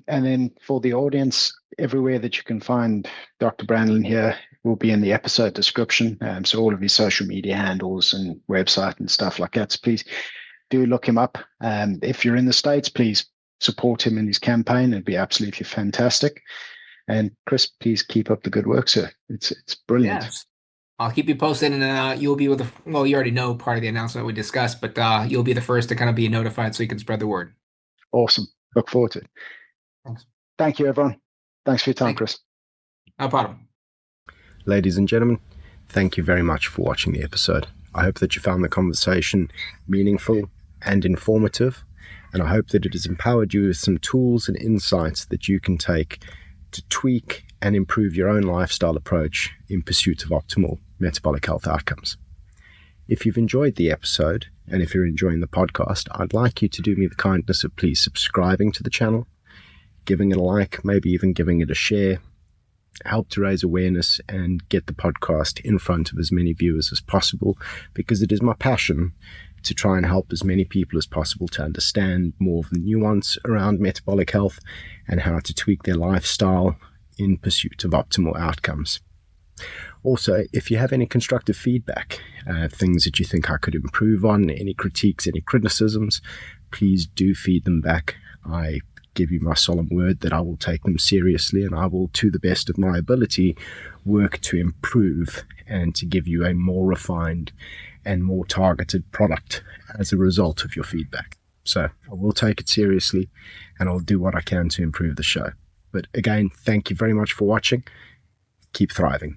And then for the audience, everywhere that you can find Dr. Brandlin here will be in the episode description. So all of his social media handles and website and stuff like that. So please do look him up. If you're in the States, please support him in his campaign. It'd be absolutely fantastic. And Chris, please keep up the good work, sir. It's brilliant. Yes. I'll keep you posted and you'll be well, you already know part of the announcement we discussed, but you'll be the first to kind of be notified so you can spread the word. Awesome. Look forward to it. Thanks. Thank you, everyone. Thanks for your time, Thank you. Chris. No problem. Ladies and gentlemen, thank you very much for watching the episode. I hope that you found the conversation meaningful and informative, and I hope that it has empowered you with some tools and insights that you can take to tweak and improve your own lifestyle approach in pursuit of optimal metabolic health outcomes. If you've enjoyed the episode, and if you're enjoying the podcast, I'd like you to do me the kindness of please subscribing to the channel, giving it a like, maybe even giving it a share, help to raise awareness and get the podcast in front of as many viewers as possible, because it is my passion to try and help as many people as possible to understand more of the nuance around metabolic health and how to tweak their lifestyle in pursuit of optimal outcomes. Also, if you have any constructive feedback, things that you think I could improve on, any critiques, any criticisms, please do feed them back. I give you my solemn word that I will take them seriously, and I will, to the best of my ability, work to improve and to give you a more refined and more targeted product as a result of your feedback. So I will take it seriously, and I'll do what I can to improve the show. But again, thank you very much for watching. Keep thriving.